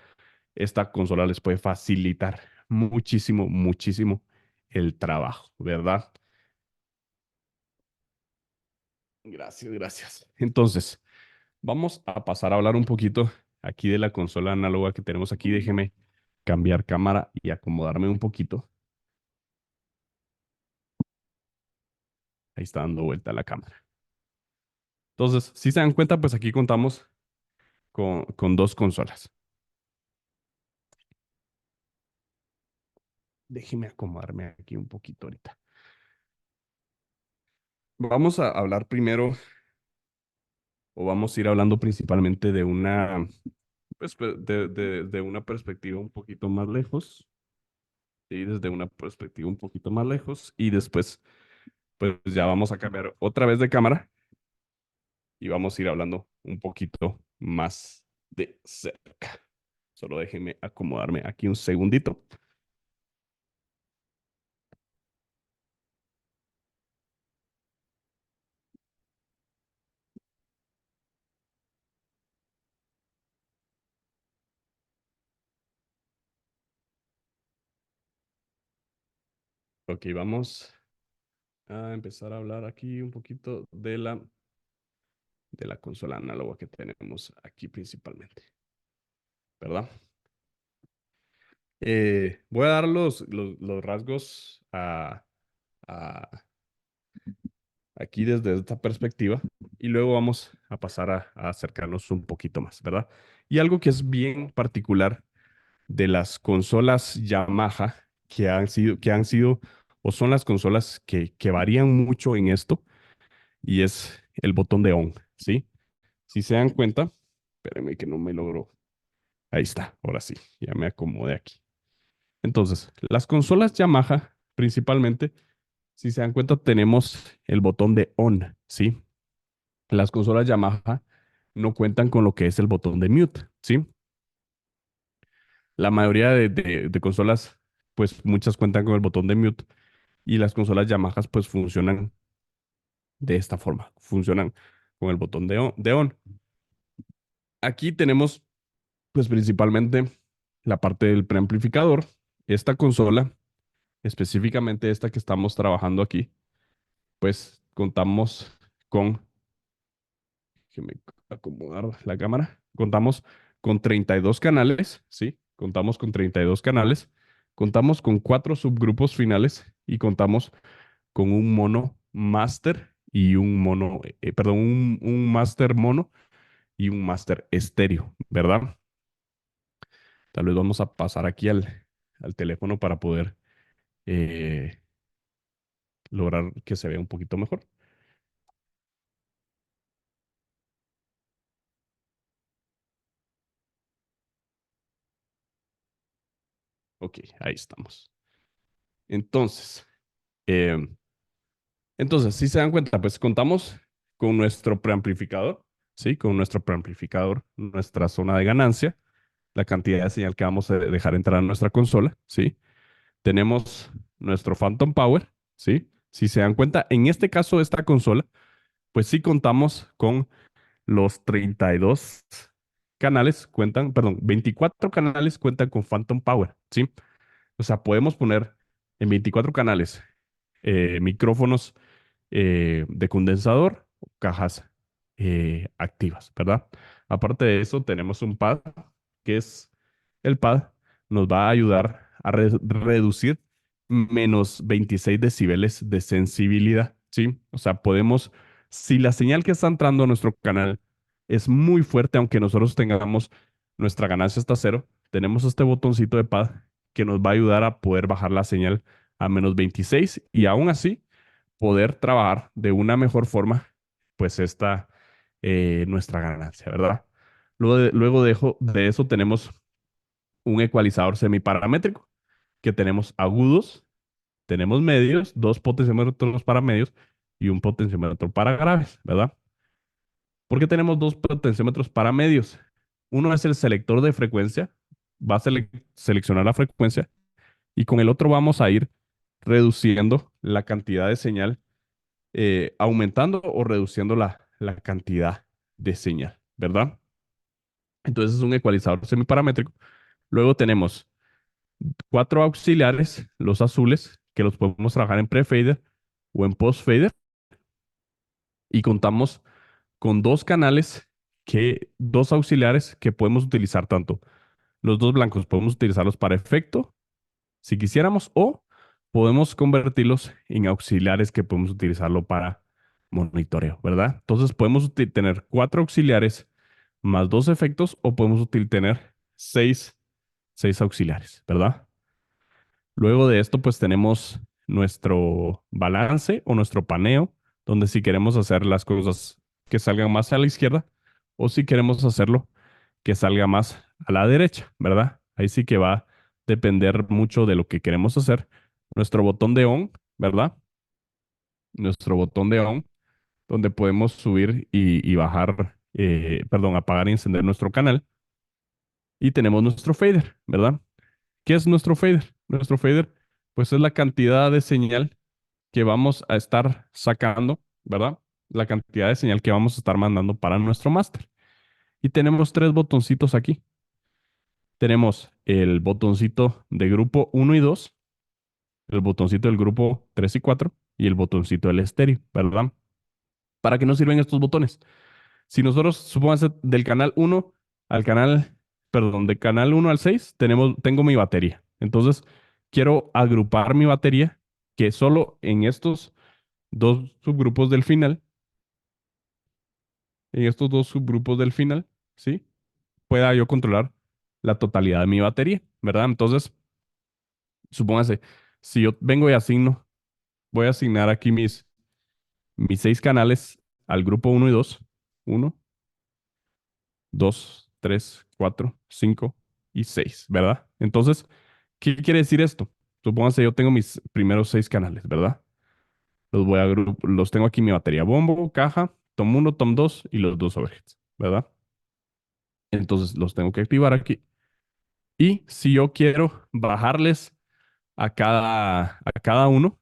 esta consola les puede facilitar muchísimo el trabajo, ¿verdad? Gracias. Entonces, vamos a pasar a hablar un poquito aquí de la consola análoga que tenemos aquí. Déjeme cambiar cámara y acomodarme un poquito. Ahí está dando vuelta la cámara. Entonces, si se dan cuenta, pues aquí contamos con dos consolas. Déjeme acomodarme aquí un poquito ahorita. Vamos a hablar primero, o vamos a ir hablando principalmente de una, pues, de una perspectiva un poquito más lejos. ¿Sí? Desde una perspectiva un poquito más lejos. Y después, pues ya vamos a cambiar otra vez de cámara y vamos a ir hablando un poquito más de cerca. Solo déjenme acomodarme aquí un segundito. Ok, vamos a empezar a hablar aquí un poquito de la consola análoga que tenemos aquí principalmente, ¿verdad? Voy a dar los rasgos aquí desde esta perspectiva y luego vamos a pasar a acercarnos un poquito más, ¿verdad? Y algo que es bien particular de las consolas Yamaha que han sido o son las consolas que varían mucho en esto y es el botón de on, ¿sí? Si se dan cuenta, espérenme que no me logro. Ahí está, ahora sí, ya me acomodé aquí. Entonces, las consolas Yamaha, principalmente, si se dan cuenta, tenemos el botón de on, ¿sí? Las consolas Yamaha no cuentan con lo que es el botón de mute, ¿sí? La mayoría de consolas, pues muchas cuentan con el botón de mute y las consolas Yamaha pues funcionan de esta forma, funcionan con el botón de on. Aquí tenemos pues principalmente la parte del preamplificador. Esta consola, específicamente esta que estamos trabajando aquí, pues contamos con, déjeme acomodar la cámara, contamos con 32 canales, ¿sí? Contamos con 32 canales, contamos con 4 subgrupos finales y contamos con un mono master y un mono, perdón, un master mono y un master estéreo, ¿verdad? Tal vez vamos a pasar aquí al teléfono para poder eh, lograr que se vea un poquito mejor. Ok, ahí estamos. Entonces, eh, si se dan cuenta, pues contamos con nuestro preamplificador. ¿sí? Con nuestro preamplificador, nuestra zona de ganancia, la cantidad de señal que vamos a dejar entrar a nuestra consola, ¿sí? Tenemos nuestro Phantom Power, ¿sí? Si se dan cuenta, en este caso de esta consola, pues sí contamos con los 32 canales cuentan, perdón, 24 canales cuentan con Phantom Power, ¿sí? O sea, podemos poner en 24 canales micrófonos de condensador, cajas activas, ¿verdad? Aparte de eso, tenemos un pad, que es el pad, nos va a ayudar a reducir menos 26 decibeles de sensibilidad, ¿sí? O sea, podemos, si la señal que está entrando a nuestro canal es muy fuerte, aunque nosotros tengamos nuestra ganancia hasta cero, tenemos este botoncito de pad que nos va a ayudar a poder bajar la señal a menos 26 y aún así poder trabajar de una mejor forma, pues esta nuestra ganancia, ¿verdad? Luego de eso tenemos un ecualizador semiparamétrico, que tenemos agudos, tenemos medios, dos potenciómetros para medios y un potenciómetro para graves, ¿verdad? ¿Por qué tenemos dos potenciómetros para medios? Uno es el selector de frecuencia, va a seleccionar la frecuencia y con el otro vamos a ir reduciendo la cantidad de señal, aumentando o reduciendo la cantidad de señal, ¿verdad? Entonces es un ecualizador semiparamétrico. Luego tenemos cuatro auxiliares, los azules, que los podemos trabajar en pre-fader o en post-fader. Y contamos con dos auxiliares que podemos utilizar tanto. Los dos blancos podemos utilizarlos para efecto, si quisiéramos, o podemos convertirlos en auxiliares que podemos utilizarlo para monitoreo, ¿verdad? Entonces podemos tener cuatro auxiliares más dos efectos o podemos tener seis auxiliares, ¿verdad? Luego de esto, pues tenemos nuestro balance o nuestro paneo, donde si queremos hacer las cosas que salgan más a la izquierda o si queremos hacerlo que salga más a la derecha, ¿verdad? Ahí sí que va a depender mucho de lo que queremos hacer. Nuestro botón de on, ¿verdad? Nuestro botón de on, donde podemos subir y bajar, perdón, apagar y encender nuestro canal. Y tenemos nuestro fader, ¿verdad? ¿Qué es nuestro fader? Nuestro fader, pues es la cantidad de señal que vamos a estar sacando, ¿verdad? La cantidad de señal que vamos a estar mandando para nuestro máster. Y tenemos tres botoncitos aquí. Tenemos el botoncito de grupo uno y 2, el botoncito del grupo 3 y 4 y el botoncito del estéreo, ¿verdad? ¿Para qué nos sirven estos botones? Si nosotros, supóngase, del canal uno al canal, perdón, de canal uno al 6 tengo mi batería. Entonces, quiero agrupar mi batería que solo en estos dos subgrupos del final, ¿sí? Pueda yo controlar la totalidad de mi batería, ¿verdad? Entonces, supóngase, si yo vengo y voy a asignar aquí mis seis canales al grupo uno y 2, 1, 2, 3, 4, 5 y 6, ¿verdad? Entonces, ¿qué quiere decir esto? Supóngase yo tengo mis primeros seis canales, ¿verdad? Los tengo aquí en mi batería, bombo, caja, tom 1, tom 2 y los dos overheads, ¿verdad? Entonces los tengo que activar aquí. Y si yo quiero bajarles a cada uno,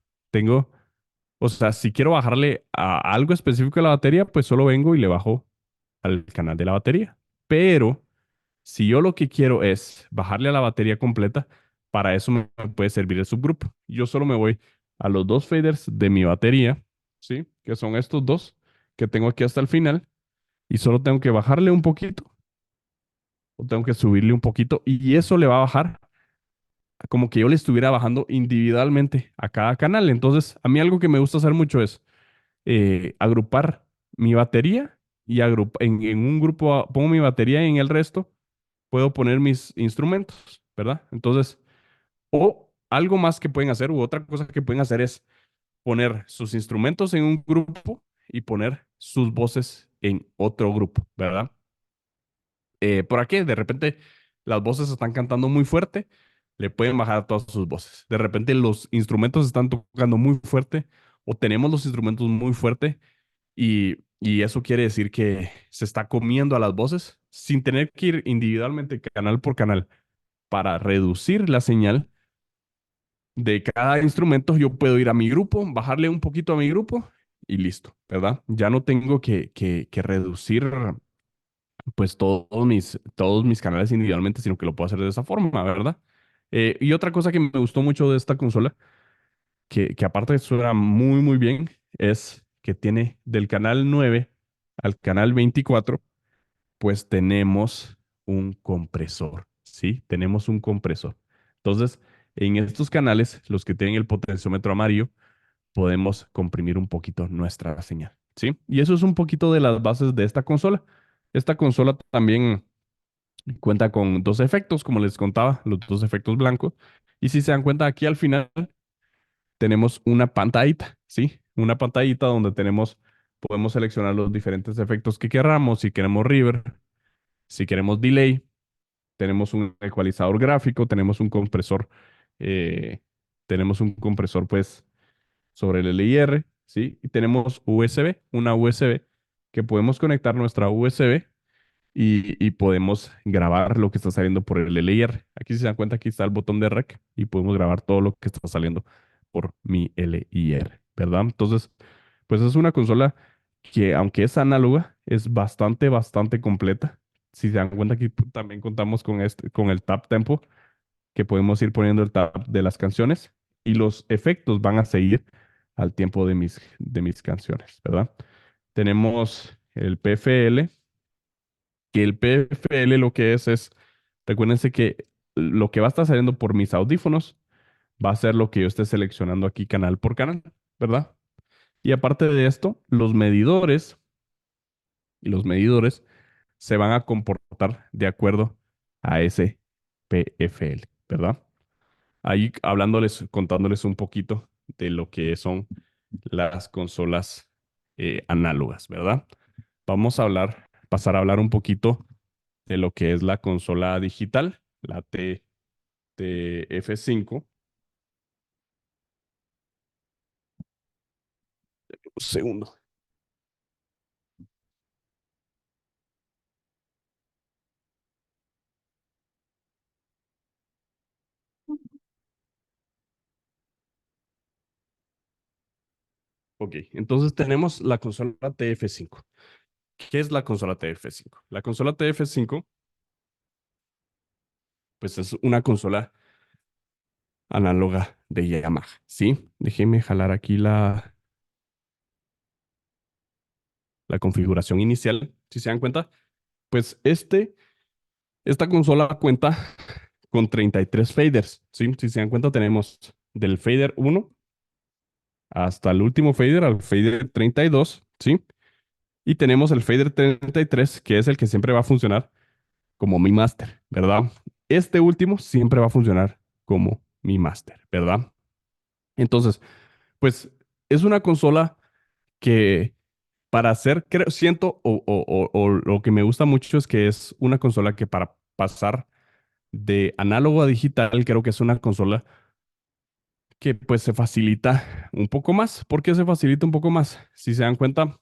o sea, si quiero bajarle a algo específico de la batería, pues solo vengo y le bajo al canal de la batería. Pero si yo lo que quiero es bajarle a la batería completa, para eso me puede servir el subgrupo. Yo solo me voy a los dos faders de mi batería, ¿sí? Que son estos dos que tengo aquí hasta el final. Y solo tengo que bajarle un poquito o tengo que subirle un poquito y eso le va a bajar como que yo le estuviera bajando individualmente a cada canal. Entonces, a mí algo que me gusta hacer mucho es agrupar mi batería y en un grupo pongo mi batería y en el resto puedo poner mis instrumentos, ¿verdad? Entonces, o algo más que pueden hacer u otra cosa que pueden hacer es poner sus instrumentos en un grupo y poner sus voces en otro grupo, ¿verdad? ¿Por aquí? De repente las voces están cantando muy fuerte, le pueden bajar todas sus voces. De repente los instrumentos están tocando muy fuerte o tenemos los instrumentos muy fuerte y Y eso quiere decir que se está comiendo a las voces sin tener que ir individualmente canal por canal para reducir la señal de cada instrumento. Yo puedo ir a mi grupo, bajarle un poquito a mi grupo y listo, ¿verdad? Ya no tengo que reducir pues todos mis canales individualmente, sino que lo puedo hacer de esa forma, ¿verdad? Y otra cosa que me gustó mucho de esta consola, que aparte suena muy, muy bien, es que tiene del canal 9 al canal 24, pues tenemos un compresor, ¿sí? Tenemos un compresor. Entonces, en estos canales, los que tienen el potenciómetro amarillo, podemos comprimir un poquito nuestra señal, ¿sí? Y eso es un poquito de las bases de esta consola. Esta consola también cuenta con dos efectos, como les contaba, los dos efectos blancos. Y si se dan cuenta, aquí al final tenemos una pantallita, ¿sí? Una pantallita donde podemos seleccionar los diferentes efectos que queramos. Si queremos reverb, si queremos delay, tenemos un ecualizador gráfico, eh, tenemos un compresor, pues, sobre el LIR, ¿sí? Y tenemos USB, una USB que podemos conectar nuestra USB y podemos grabar lo que está saliendo por el LIR. Aquí si se dan cuenta, aquí está el botón de rec y podemos grabar todo lo que está saliendo por mi LIR, ¿verdad? Entonces, pues es una consola que, aunque es análoga, es bastante, bastante completa. Si se dan cuenta, aquí también contamos con el tap tempo, que podemos ir poniendo el tap de las canciones y los efectos van a seguir al tiempo de mis canciones, ¿verdad? Tenemos el PFL, que el PFL lo que recuérdense que lo que va a estar saliendo por mis audífonos va a ser lo que yo esté seleccionando aquí canal por canal, ¿verdad? Y aparte de esto, los medidores se van a comportar de acuerdo a ese PFL, ¿verdad? Ahí contándoles un poquito de lo que son las consolas análogas, ¿verdad? Vamos a pasar a hablar un poquito de lo que es la consola digital, la TF5. Un segundo. Ok, entonces tenemos la consola TF5. ¿Qué es la consola TF5? La consola TF5, pues es una consola análoga de Yamaha, ¿sí? Déjenme jalar aquí la configuración inicial. Si se dan cuenta, pues esta consola cuenta con 33 faders, ¿sí? Si se dan cuenta, tenemos del fader 1 hasta el último fader, al fader 32, ¿sí? Y tenemos el fader 33, que es el que siempre va a funcionar como mi master, ¿verdad? Este último siempre va a funcionar como mi master, ¿verdad? Entonces, pues es una consola que para hacer, creo, siento, o lo que me gusta mucho es que es una consola que para pasar de análogo a digital, creo que es una consola que pues se facilita un poco más. ¿Por qué se facilita un poco más? Si se dan cuenta,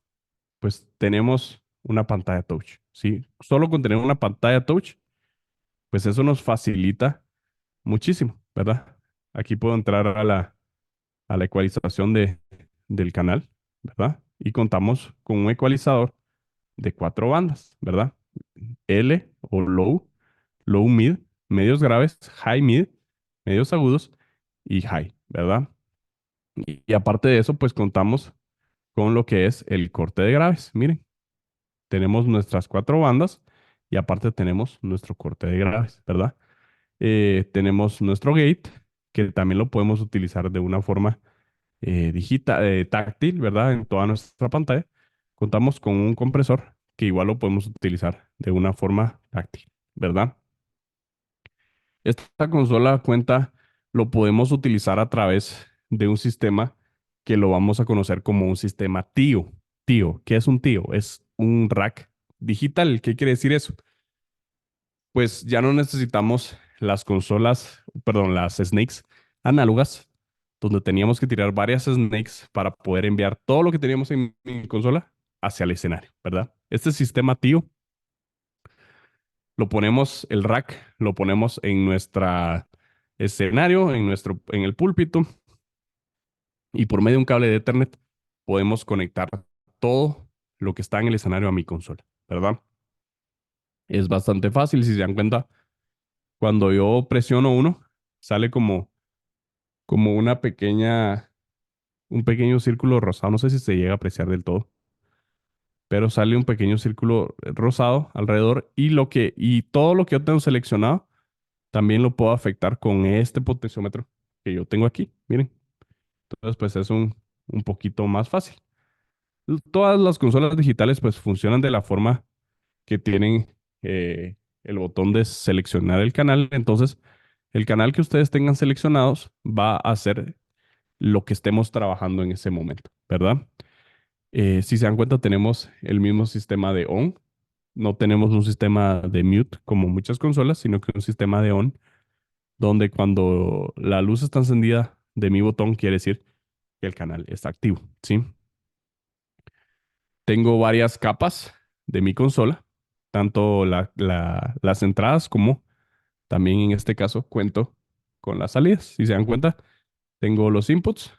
pues tenemos una pantalla touch, ¿sí? Solo con tener una pantalla touch, pues eso nos facilita muchísimo, ¿verdad? Aquí puedo entrar a la ecualización del canal, ¿verdad? Y contamos con un ecualizador de cuatro bandas, ¿verdad? L o low, low mid, medios graves, high mid, medios agudos y high, ¿verdad? Y aparte de eso, pues contamos con lo que es el corte de graves. Miren, tenemos nuestras cuatro bandas y aparte tenemos nuestro corte de graves, ¿verdad? Tenemos nuestro gate, que también lo podemos utilizar de una forma digital, táctil, ¿verdad? En toda nuestra pantalla. Contamos con un compresor que igual lo podemos utilizar de una forma táctil, ¿verdad? Esta consola lo podemos utilizar a través de un sistema que lo vamos a conocer como un sistema TIO. TIO, ¿qué es un TIO? Es un rack digital. ¿Qué quiere decir eso? Pues ya no necesitamos las consolas, perdón, las snakes análogas, donde teníamos que tirar varias snakes para poder enviar todo lo que teníamos en mi consola. hacia el escenario, ¿verdad? Este sistema tío lo ponemos, el rack, lo ponemos en nuestra escenario, en el púlpito, y por medio de un cable de Ethernet podemos conectar todo lo que está en el escenario a mi consola, ¿verdad? Es bastante fácil, si se dan cuenta, cuando yo presiono uno, sale como un pequeño círculo rosado, no sé si se llega a apreciar del todo, pero sale un pequeño círculo rosado alrededor y todo lo que yo tengo seleccionado también lo puedo afectar con este potenciómetro que yo tengo aquí, miren. Entonces, pues es un poquito más fácil. Todas las consolas digitales pues funcionan de la forma que tienen el botón de seleccionar el canal. Entonces, el canal que ustedes tengan seleccionados va a ser lo que estemos trabajando en ese momento, ¿verdad? Si se dan cuenta, tenemos el mismo sistema de on. No tenemos un sistema de mute como muchas consolas, sino que un sistema de on, donde cuando la luz está encendida de mi botón, quiere decir que el canal está activo, ¿sí? Tengo varias capas de mi consola, tanto las entradas como también en este caso cuento con las salidas. Si se dan cuenta, tengo los inputs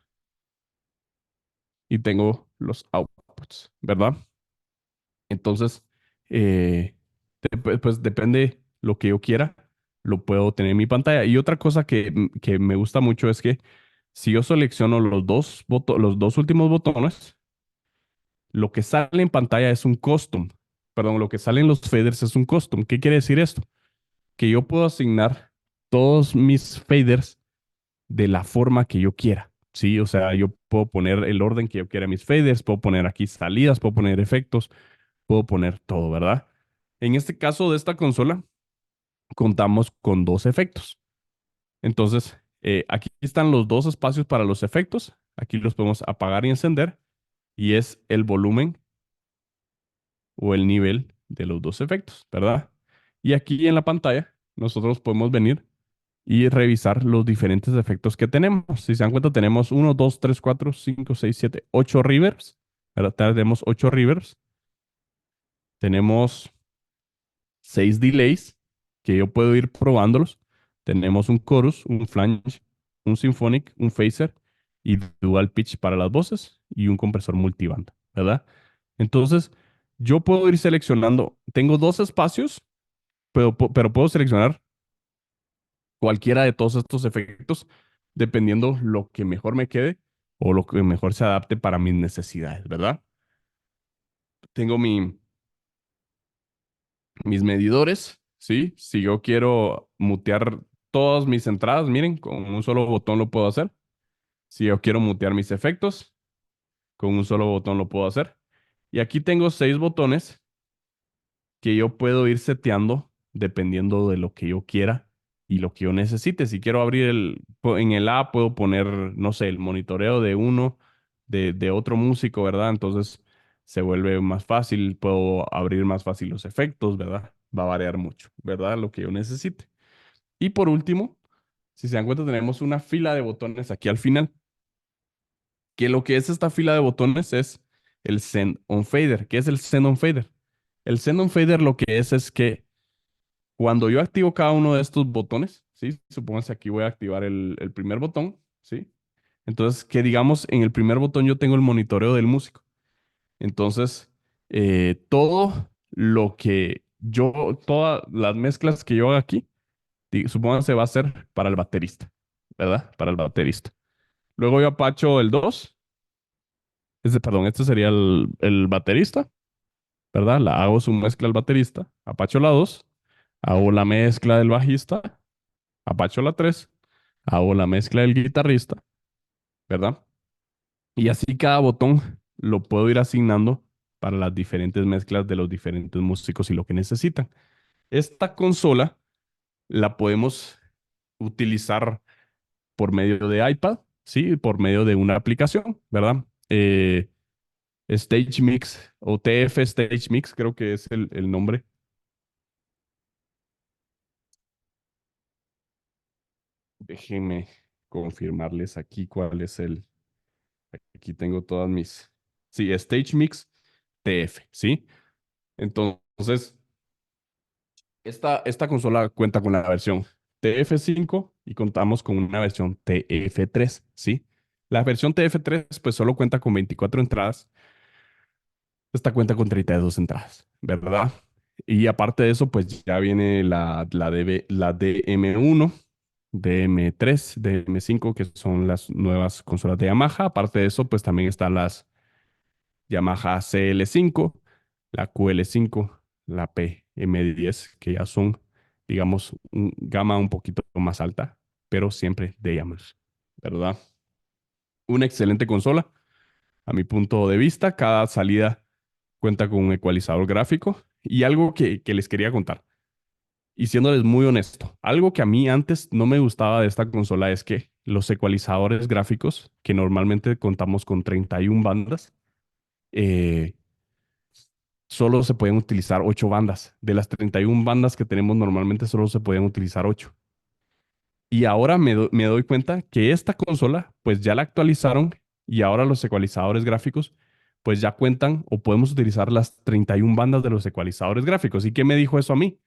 y tengo los outputs, ¿verdad? Entonces, eh, pues depende lo que yo quiera, lo puedo tener en mi pantalla. Y otra cosa que me gusta mucho es que si yo selecciono los dos últimos botones, lo que sale en pantalla es un custom. Perdón, lo que sale en los faders es un custom. ¿Qué quiere decir esto? Que yo puedo asignar todos mis faders de la forma que yo quiera. Sí, o sea, yo puedo poner el orden que yo quiera a mis faders, puedo poner aquí salidas, puedo poner efectos, puedo poner todo, ¿verdad? En este caso de esta consola, contamos con dos efectos. Entonces, aquí están los dos espacios para los efectos. Aquí los podemos apagar y encender. Y es el volumen o el nivel de los dos efectos, ¿verdad? Y aquí en la pantalla, nosotros podemos venir y revisar los diferentes efectos que tenemos. Si se dan cuenta, tenemos 8 reverbs, ¿verdad? Tenemos 8 reverbs, tenemos 6 delays, que yo puedo ir probándolos. Tenemos un chorus, un flange, un symphonic, un phaser y dual pitch para las voces y un compresor multibanda, ¿verdad? Entonces, yo puedo ir seleccionando, tengo dos espacios, pero puedo seleccionar cualquiera de todos estos efectos dependiendo lo que mejor me quede o lo que mejor se adapte para mis necesidades, ¿verdad? Tengo mis medidores, ¿sí? Si yo quiero mutear todas mis entradas, miren, con un solo botón lo puedo hacer. Si yo quiero mutear mis efectos, con un solo botón lo puedo hacer. Y aquí tengo 6 botones que yo puedo ir seteando dependiendo de lo que yo quiera y lo que yo necesite. Si quiero abrir en el A, puedo poner, no sé, el monitoreo de uno, de otro músico, ¿verdad? Entonces se vuelve más fácil, puedo abrir más fácil los efectos, ¿verdad? Va a variar mucho, ¿verdad? Lo que yo necesite. Y por último, si se dan cuenta, tenemos una fila de botones aquí al final, que lo que es esta fila de botones es el Send on Fader. ¿Qué es el Send on Fader? El Send on Fader lo que es que cuando yo activo cada uno de estos botones, ¿sí? Supóngase aquí voy a activar el primer botón, ¿sí? Entonces, que digamos, en el primer botón yo tengo el monitoreo del músico. Entonces, todo lo que todas las mezclas que yo haga aquí, supóngase va a ser para el baterista, ¿verdad? Para el baterista. Luego yo apacho el 2, perdón, este sería el baterista, ¿verdad? Hago su mezcla al baterista, apacho la 2, hago la mezcla del bajista, apacho la 3, hago la mezcla del guitarrista, ¿verdad? Y así cada botón lo puedo ir asignando para las diferentes mezclas de los diferentes músicos y lo que necesitan. Esta consola la podemos utilizar por medio de iPad, ¿sí? Por medio de una aplicación, ¿verdad? Stage Mix o TF Stage Mix, creo que es el nombre. Déjenme confirmarles aquí cuál es el. Aquí tengo todas mis. Sí, Stage Mix TF, ¿sí? Entonces, esta consola cuenta con la versión TF5 y contamos con una versión TF3, ¿sí? La versión TF3 pues solo cuenta con 24 entradas. Esta cuenta con 32 entradas, ¿verdad? Y aparte de eso, pues ya viene la DM1, DM3, DM5, que son las nuevas consolas de Yamaha. Aparte de eso, pues también están las Yamaha CL5, la QL5, la PM10, que ya son, digamos, gama un poquito más alta, pero siempre de Yamaha, ¿verdad? Una excelente consola, a mi punto de vista. Cada salida cuenta con un ecualizador gráfico y algo que les quería contar. Y siéndoles muy honesto, algo que a mí antes no me gustaba de esta consola es que los ecualizadores gráficos, que normalmente contamos con 31 bandas, eh, solo se pueden utilizar 8 bandas. De las 31 bandas que tenemos normalmente solo se pueden utilizar 8. Y ahora me doy cuenta que esta consola pues ya la actualizaron y ahora los ecualizadores gráficos pues ya cuentan o podemos utilizar las 31 bandas de los ecualizadores gráficos. ¿Y qué me dijo eso a mí?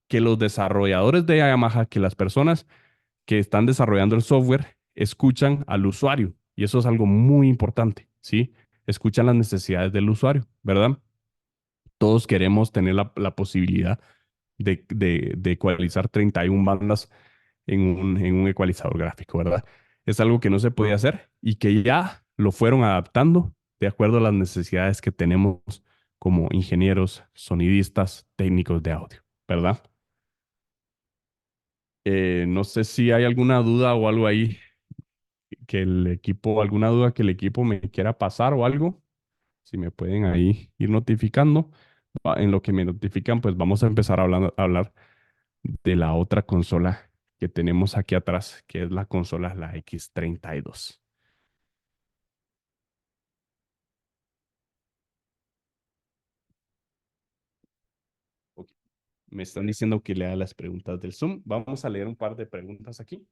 Que los desarrolladores de Yamaha, que las personas que están desarrollando el software escuchan al usuario. Y eso es algo muy importante, ¿sí? Escuchan las necesidades del usuario, ¿verdad? Todos queremos tener la posibilidad de ecualizar 31 bandas en un ecualizador gráfico, ¿verdad? Es algo que no se podía hacer y que ya lo fueron adaptando de acuerdo a las necesidades que tenemos como ingenieros, sonidistas, técnicos de audio, ¿verdad? No sé si hay alguna duda o algo ahí que el equipo, alguna duda que el equipo me quiera pasar o algo, si me pueden ahí ir notificando. En lo que me notifican, pues vamos a empezar a hablar de la otra consola que tenemos aquí atrás, que es la consola, la X32. Ok. Me están diciendo que lea las preguntas del Zoom. Vamos a leer un par de preguntas aquí,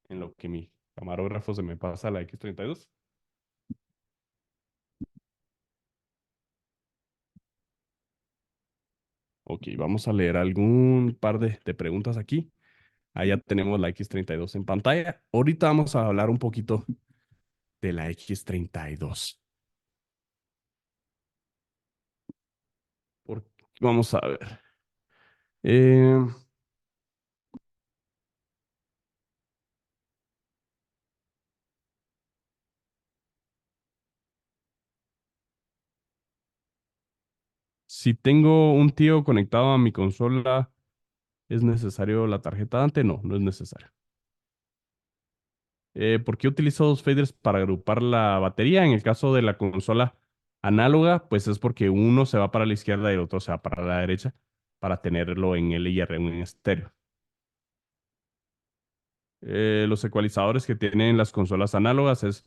en lo que mi camarógrafo se me pasa la X32. Ok, vamos a leer algún par de preguntas aquí. Allá tenemos la X32 en pantalla. Ahorita vamos a hablar un poquito de la X32. Vamos a ver. Eh, si tengo un tío conectado a mi consola, ¿es necesario la tarjeta Dante? No, no es necesario. ¿Por qué utilizo dos faders para agrupar la batería? En el caso de la consola análoga, pues es porque uno se va para la izquierda y el otro se va para la derecha para tenerlo en LIR, en estéreo. Los ecualizadores que tienen las consolas análogas es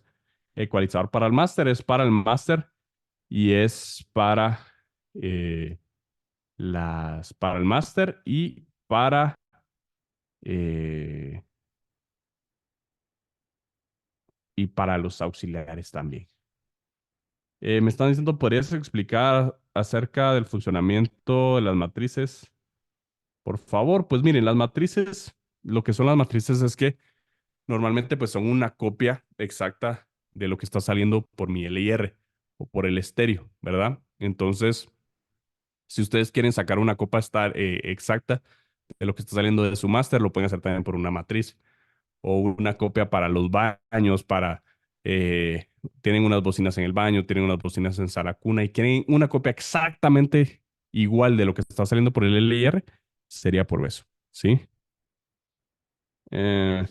ecualizador para el máster, es para el máster y es eh, para el máster eh, y para los auxiliares también. Me están diciendo, ¿podrías explicar acerca del funcionamiento de las matrices? Por favor, pues miren, las matrices, lo que son las matrices es que normalmente pues son una copia exacta de lo que está saliendo por mi LIR o por el estéreo, ¿verdad? Entonces, si ustedes quieren sacar una copia exacta de lo que está saliendo de su máster, lo pueden hacer también por una matriz o una copia para los baños, eh, tienen unas bocinas en el baño, tienen unas bocinas en sala cuna y quieren una copia exactamente igual de lo que está saliendo por el LIR, sería por eso, ¿sí? Eh,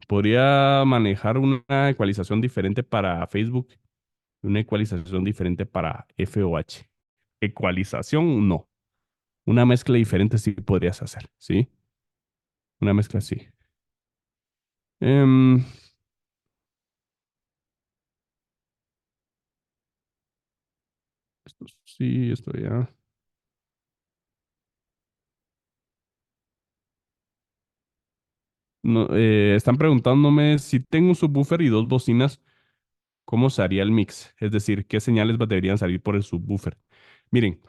podría manejar una ecualización diferente para Facebook y una ecualización diferente para FOH. Ecualización, no. Una mezcla diferente sí podrías hacer, ¿sí? Una mezcla sí. Em, esto sí, esto ya. No, están preguntándome si tengo un subwoofer y dos bocinas, ¿cómo se haría el mix? Es decir, ¿qué señales deberían salir por el subwoofer? Miren,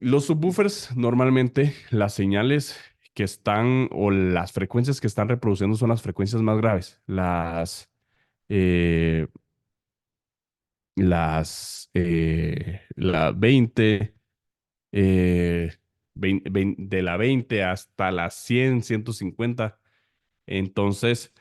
los subwoofers normalmente las señales que están o las frecuencias que están reproduciendo son las frecuencias más graves, eh, la 20, eh, de la 20 hasta las 100, 150. Entonces,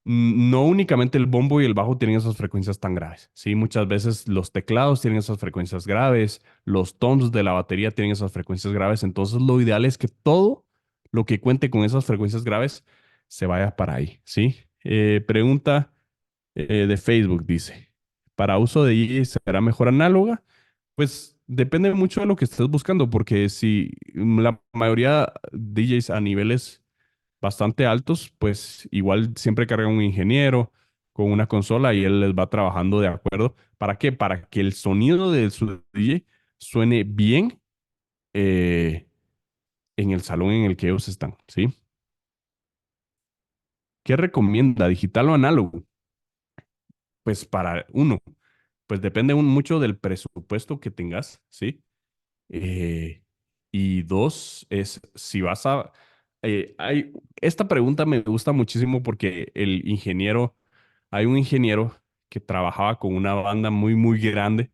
no únicamente el bombo y el bajo tienen esas frecuencias tan graves, ¿sí? Muchas veces los teclados tienen esas frecuencias graves, los toms de la batería tienen esas frecuencias graves, entonces lo ideal es que todo lo que cuente con esas frecuencias graves se vaya para ahí, ¿sí? Pregunta de Facebook dice, ¿para uso de DJ será mejor análoga? Pues depende mucho de lo que estés buscando, porque si la mayoría de DJs a niveles bastante altos, pues igual siempre carga un ingeniero con una consola y él les va trabajando de acuerdo. ¿Para qué? Para que el sonido de su DJ suene bien eh, en el salón en el que ellos están, ¿sí? ¿Qué recomienda, digital o análogo? Pues para uno, pues depende mucho del presupuesto que tengas, ¿sí? Eh, y dos, es si vas a... esta pregunta me gusta muchísimo porque hay un ingeniero que trabajaba con una banda muy, muy grande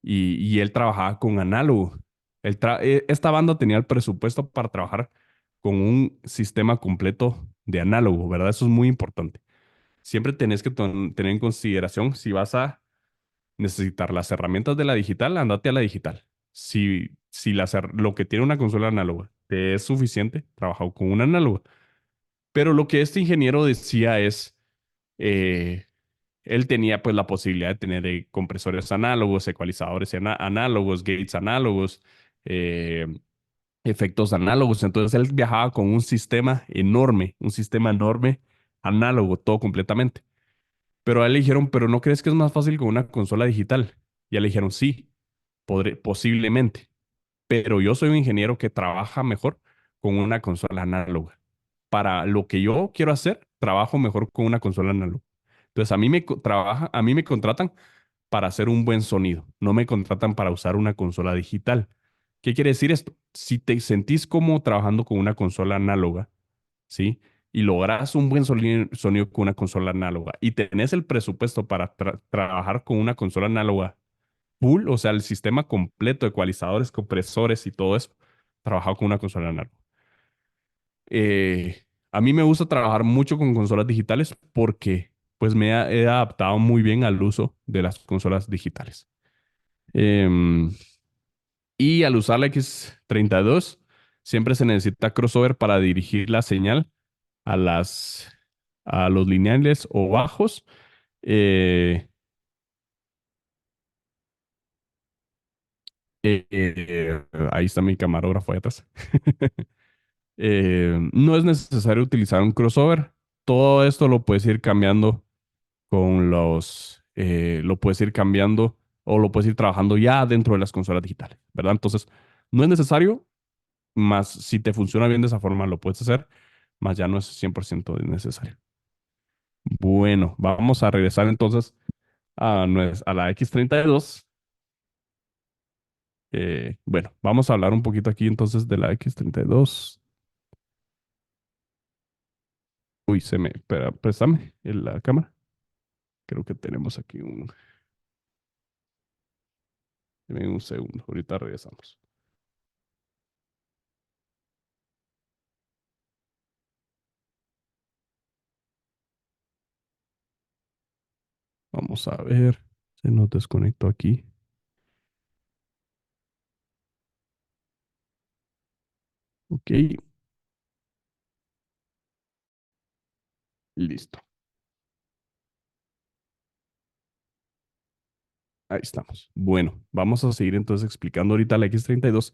y él trabajaba con análogo. Esta banda tenía el presupuesto para trabajar con un sistema completo de análogo, ¿verdad? Eso es muy importante. Siempre tenés que tener en consideración si vas a necesitar las herramientas de la digital, andate a la digital. Si lo que tiene una consola análoga te es suficiente, trabaja con un análogo. Pero lo que este ingeniero decía es, eh, él tenía pues la posibilidad de tener compresores análogos, ecualizadores análogos, gates análogos, eh, efectos análogos. Entonces él viajaba con un sistema enorme, análogo, todo completamente. Pero a él le dijeron, pero ¿no crees que es más fácil con una consola digital? Y a él le dijeron, sí, posiblemente, pero yo soy un ingeniero que trabaja mejor con una consola análoga. Para lo que yo quiero hacer, trabajo mejor con una consola análoga. Entonces, a mí me contratan para hacer un buen sonido, no me contratan para usar una consola digital. ¿Qué quiere decir esto? Si te sentís como trabajando con una consola análoga, ¿sí? Y logras un buen sonido con una consola análoga y tenés el presupuesto para trabajar con una consola análoga full, o sea, el sistema completo, ecualizadores, compresores y todo eso, trabajado con una consola análoga. A mí me gusta trabajar mucho con consolas digitales porque pues he adaptado muy bien al uso de las consolas digitales. Em, y al usar la X32, siempre se necesita crossover para dirigir la señal a a los lineales o bajos. Eh, ahí está mi camarógrafo ahí atrás. No es necesario utilizar un crossover. Todo esto lo puedes ir cambiando lo puedes ir cambiando o lo puedes ir trabajando ya dentro de las consolas digitales, ¿verdad? Entonces, no es necesario, más si te funciona bien de esa forma, lo puedes hacer, más ya no es 100% necesario. Bueno, vamos a regresar entonces a la X32. Bueno, vamos a hablar un poquito aquí entonces de la X32. Uy, espera, préstame la cámara. Creo que tenemos aquí deme un segundo, ahorita regresamos. Vamos a ver, se nos desconectó aquí. Ok, listo. Ahí estamos. Bueno, vamos a seguir entonces explicando ahorita la X32.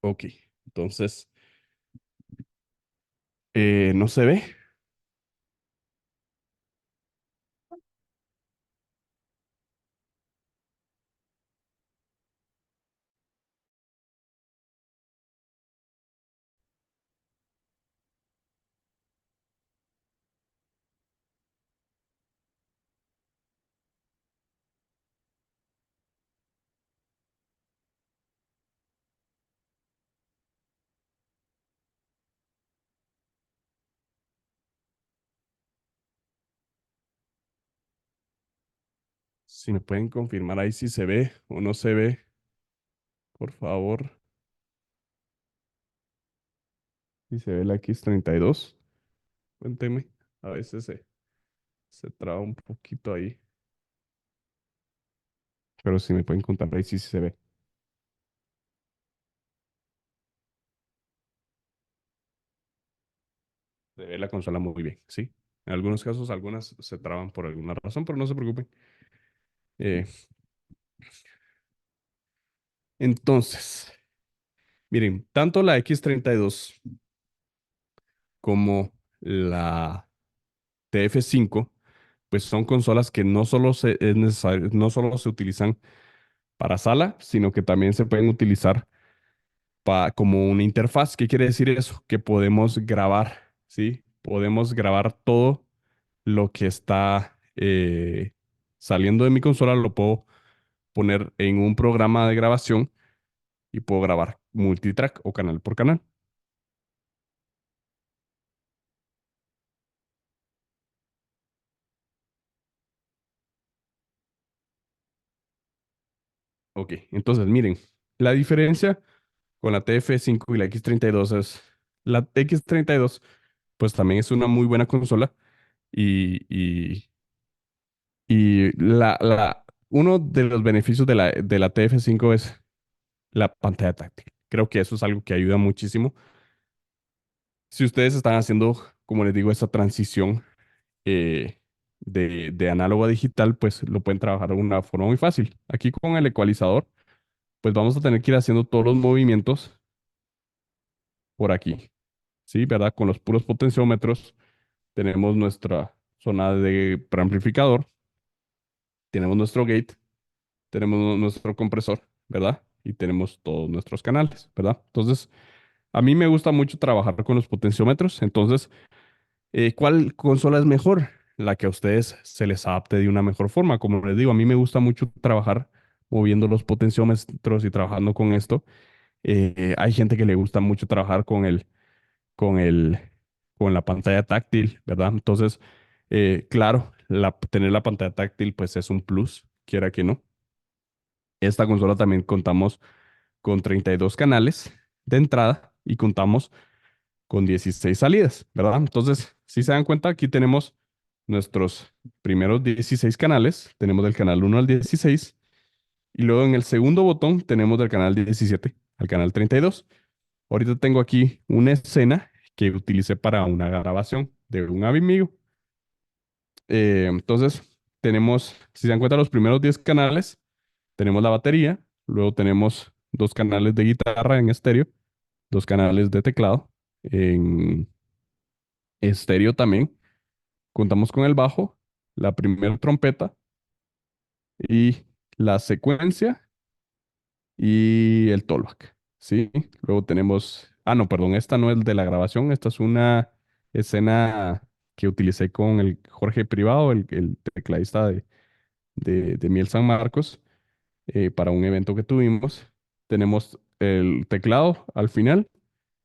Ok, entonces, no se ve. Si me pueden confirmar ahí si se ve o no se ve, por favor. Si se ve la X32, cuénteme. A veces se traba un poquito ahí. Pero si me pueden contar ahí si se ve. Se ve la consola muy bien, ¿sí? En algunos casos, algunas se traban por alguna razón, pero no se preocupen. Eh, entonces, miren, tanto la X32 como la TF5, pues son consolas que no solo es necesario, no solo se utilizan para sala, sino que también se pueden utilizar como una interfaz. ¿Qué quiere decir eso? Que podemos grabar, ¿sí? Podemos grabar todo lo que está saliendo de mi consola, lo puedo poner en un programa de grabación y puedo grabar multitrack o canal por canal. Ok, entonces miren, la diferencia con la TF5 y la X32 es, la X32 pues también es una muy buena consola y uno de los beneficios de la TF5 es la pantalla táctil. Creo que eso es algo que ayuda muchísimo. Si ustedes están haciendo, como les digo, esa transición de análogo a digital, pues lo pueden trabajar de una forma muy fácil. Aquí con el ecualizador, pues vamos a tener que ir haciendo todos los movimientos por aquí, ¿sí? ¿Verdad? Con los puros potenciómetros tenemos nuestra zona de preamplificador, tenemos nuestro gate, tenemos nuestro compresor, ¿verdad? Y tenemos todos nuestros canales, ¿verdad? Entonces, a mí me gusta mucho trabajar con los potenciómetros. Entonces, ¿cuál consola es mejor? La que a ustedes se les adapte de una mejor forma. Como les digo, a mí me gusta mucho trabajar moviendo los potenciómetros y trabajando con esto. Hay gente que le gusta mucho trabajar con el, con la pantalla táctil, ¿verdad? Entonces, claro, tener la pantalla táctil pues es un plus, quiera que no. Esta consola también contamos con 32 canales de entrada y contamos con 16 salidas, ¿verdad? Entonces, si se dan cuenta, aquí tenemos nuestros primeros 16 canales, tenemos del canal 1 al 16 y luego en el segundo botón tenemos del canal 17 al canal 32. Ahorita tengo aquí una escena que utilicé para una grabación de un amigo. Entonces, tenemos, si se dan cuenta, los primeros 10 canales, tenemos la batería, luego tenemos dos canales de guitarra en estéreo, dos canales de teclado en estéreo también. Contamos con el bajo, la primera trompeta y la secuencia y el tollback, ¿sí? Luego tenemos, no, perdón, esta no es de la grabación, esta es una escena que utilicé con el Jorge Privado, el tecladista de Miel San Marcos, para un evento que tuvimos. Tenemos el teclado al final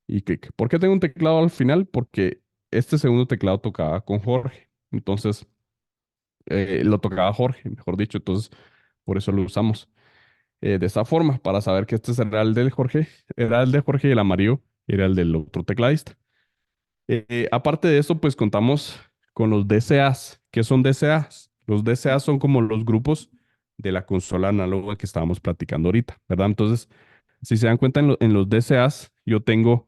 y clic. ¿Por qué tengo un teclado al final? Porque este segundo teclado tocaba con Jorge. Entonces, lo tocaba Jorge, mejor dicho. Entonces, por eso lo usamos de esta forma, para saber que este era el del Jorge, era el de Jorge y el amarillo era el del otro tecladista. Aparte de eso, pues contamos con los DCAs. ¿Qué son DCAs? Los DCAs son como los grupos de la consola análoga que estábamos platicando ahorita, ¿verdad? Entonces, si se dan cuenta en los DCAs, yo tengo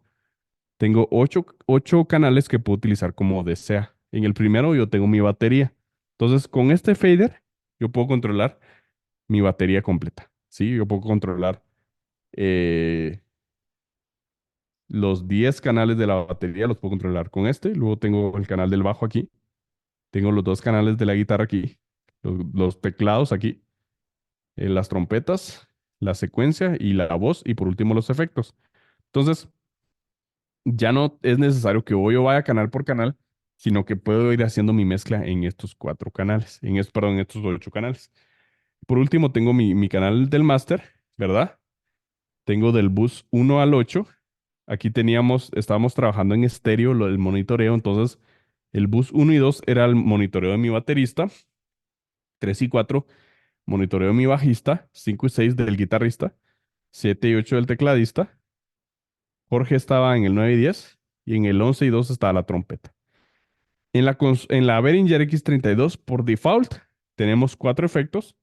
ocho canales que puedo utilizar como DCA. En el primero yo tengo mi batería. Entonces, con este fader, yo puedo controlar mi batería completa, ¿sí? Yo puedo controlar eh, los 10 canales de la batería los puedo controlar con este. Luego tengo el canal del bajo aquí. Tengo los dos canales de la guitarra aquí. Los teclados aquí. Las trompetas, la secuencia y la voz. Y por último los efectos. Entonces, ya no es necesario que yo vaya canal por canal, sino que puedo ir haciendo mi mezcla en estos 4 canales. Perdón, en estos 8 canales. Por último, tengo mi canal del máster, ¿verdad? Tengo del bus 1 al 8. Aquí estábamos trabajando en estéreo, el monitoreo. Entonces, el bus 1 y 2 era el monitoreo de mi baterista. 3 y 4, monitoreo de mi bajista. 5 y 6 del guitarrista. 7 y 8 del tecladista. Jorge estaba en el 9 y 10. Y en el 11 y 2 estaba la trompeta. En la Behringer X32, por default, tenemos 4 efectos.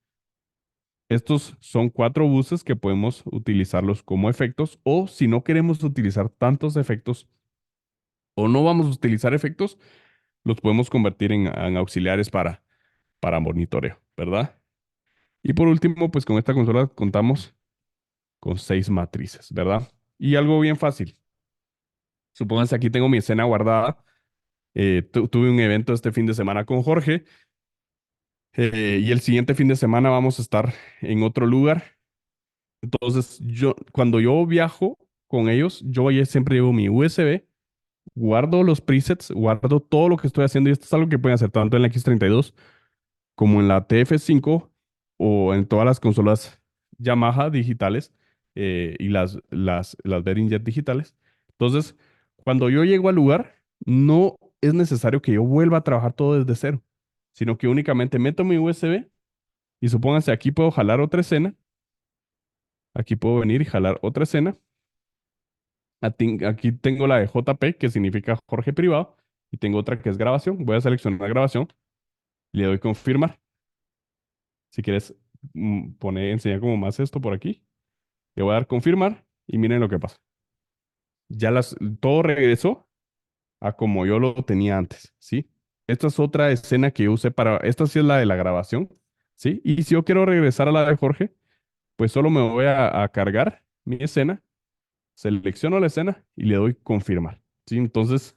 Estos son 4 buses que podemos utilizarlos como efectos, o si no queremos utilizar tantos efectos o no vamos a utilizar efectos, los podemos convertir en auxiliares para monitoreo, ¿verdad? Y por último, pues con esta consola contamos con 6 matrices, ¿verdad? Y algo bien fácil. Supónganse aquí tengo mi escena guardada. Tuve un evento este fin de semana con Jorge, y el siguiente fin de semana vamos a estar en otro lugar. Entonces, cuando yo viajo con ellos, yo ya siempre llevo mi USB, guardo los presets, guardo todo lo que estoy haciendo, y esto es algo que pueden hacer tanto en la X32 como en la TF5 o en todas las consolas Yamaha digitales, y las Behringer digitales. Entonces, cuando yo llego al lugar, no es necesario que yo vuelva a trabajar todo desde cero, sino que únicamente meto mi USB y supónganse, aquí puedo jalar otra escena, aquí puedo venir y jalar otra escena. Aquí tengo la de JP, que significa Jorge Privado, y tengo otra que es grabación. Voy a seleccionar grabación, le doy confirmar. Si quieres enseñar como más esto por aquí, le voy a dar confirmar y miren lo que pasa. Todo regresó a como yo lo tenía antes, ¿sí? Esta es otra escena que yo usé esta sí es la de la grabación, ¿sí? Y si yo quiero regresar a la de Jorge, pues solo me voy a cargar mi escena, selecciono la escena y le doy confirmar, ¿sí? Entonces,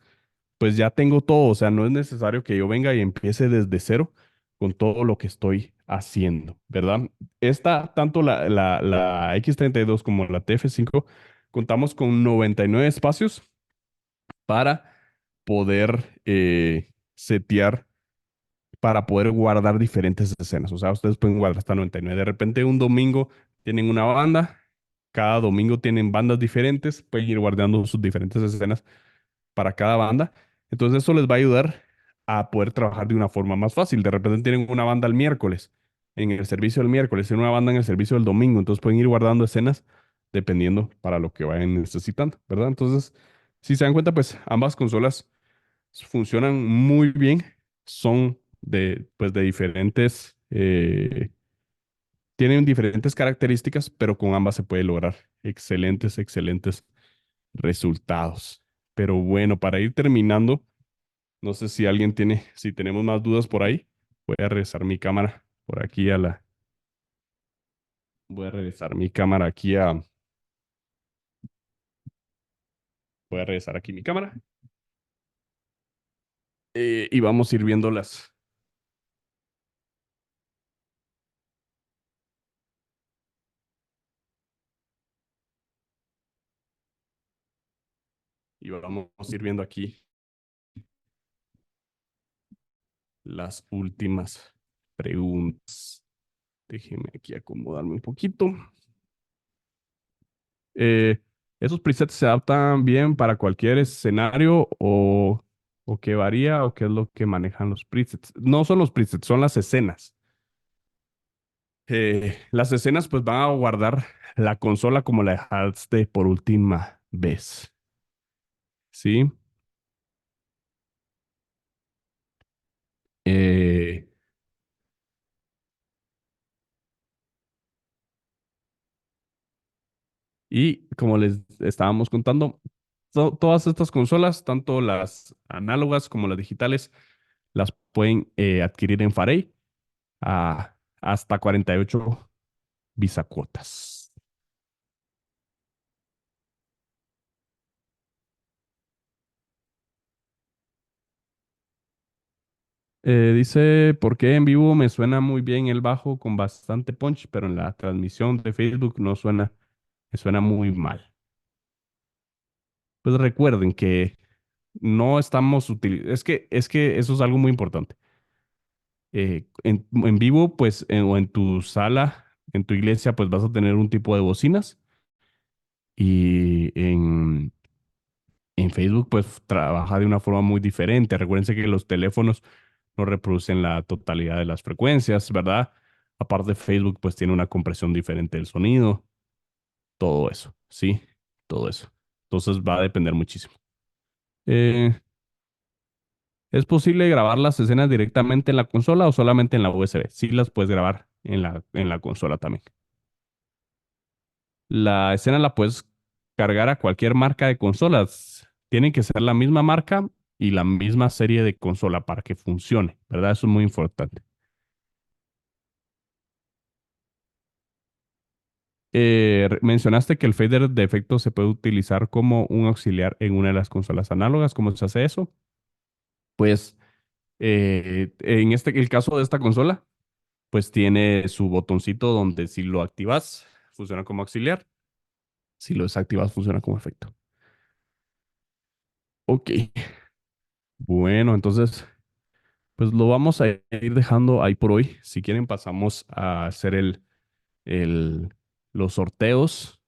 pues ya tengo todo, o sea, no es necesario que yo venga y empiece desde cero con todo lo que estoy haciendo, ¿verdad? Tanto la X32 como la TF5, contamos con 99 espacios para poder setear, para poder guardar diferentes escenas. O sea, ustedes pueden guardar hasta 99. De repente un domingo tienen una banda, cada domingo tienen bandas diferentes, pueden ir guardando sus diferentes escenas para cada banda. Entonces eso les va a ayudar a poder trabajar de una forma más fácil. De repente tienen una banda el miércoles, en el servicio del miércoles, tienen una banda en el servicio del domingo, entonces pueden ir guardando escenas dependiendo para lo que vayan necesitando, ¿verdad? Entonces, si se dan cuenta, pues ambas consolas funcionan muy bien, son pues de diferentes, tienen diferentes características, pero con ambas se puede lograr excelentes, excelentes resultados. Pero bueno, para ir terminando, no sé si tenemos más dudas por ahí. Voy a regresar mi cámara por aquí voy a regresar mi cámara voy a regresar aquí mi cámara, y vamos a ir viendo y vamos a ir viendo aquí las últimas preguntas. Déjeme aquí acomodarme un poquito. Eh, ¿Esos presets se adaptan bien para cualquier escenario o qué varía o qué es lo que manejan los presets? No son los presets, son las escenas. Las escenas pues van a guardar la consola como la dejaste por última vez, ¿sí? Eh, y como les estábamos contando, todas estas consolas, tanto las análogas como las digitales, las pueden adquirir en Farey a hasta 48 bisacuotas. Dice, ¿por qué en vivo me suena muy bien el bajo con bastante punch, pero en la transmisión de Facebook no suena, me suena muy mal? Pues recuerden que no estamos utilizando, es que eso es algo muy importante. En vivo, pues, o en tu sala, en tu iglesia, pues vas a tener un tipo de bocinas y en Facebook, pues, trabaja de una forma muy diferente. Recuérdense que los teléfonos no reproducen la totalidad de las frecuencias, ¿verdad? Aparte, Facebook, pues, tiene una compresión diferente del sonido, todo eso, ¿sí? Todo eso. Entonces va a depender muchísimo. Eh, ¿Es posible grabar las escenas directamente en la consola o solamente en la USB? Sí las puedes grabar en la consola también. La escena la puedes cargar a cualquier marca de consolas. Tiene que ser la misma marca y la misma serie de consola para que funcione, ¿verdad? Eso es muy importante. Mencionaste que el fader de efecto se puede utilizar como un auxiliar en una de las consolas análogas. ¿Cómo se hace eso? Pues en el caso de esta consola, pues tiene su botoncito donde si lo activas, funciona como auxiliar. Si lo desactivas, funciona como efecto. Ok. Bueno, entonces, pues lo vamos a ir dejando ahí por hoy. Si quieren, pasamos a hacer el, los sorteos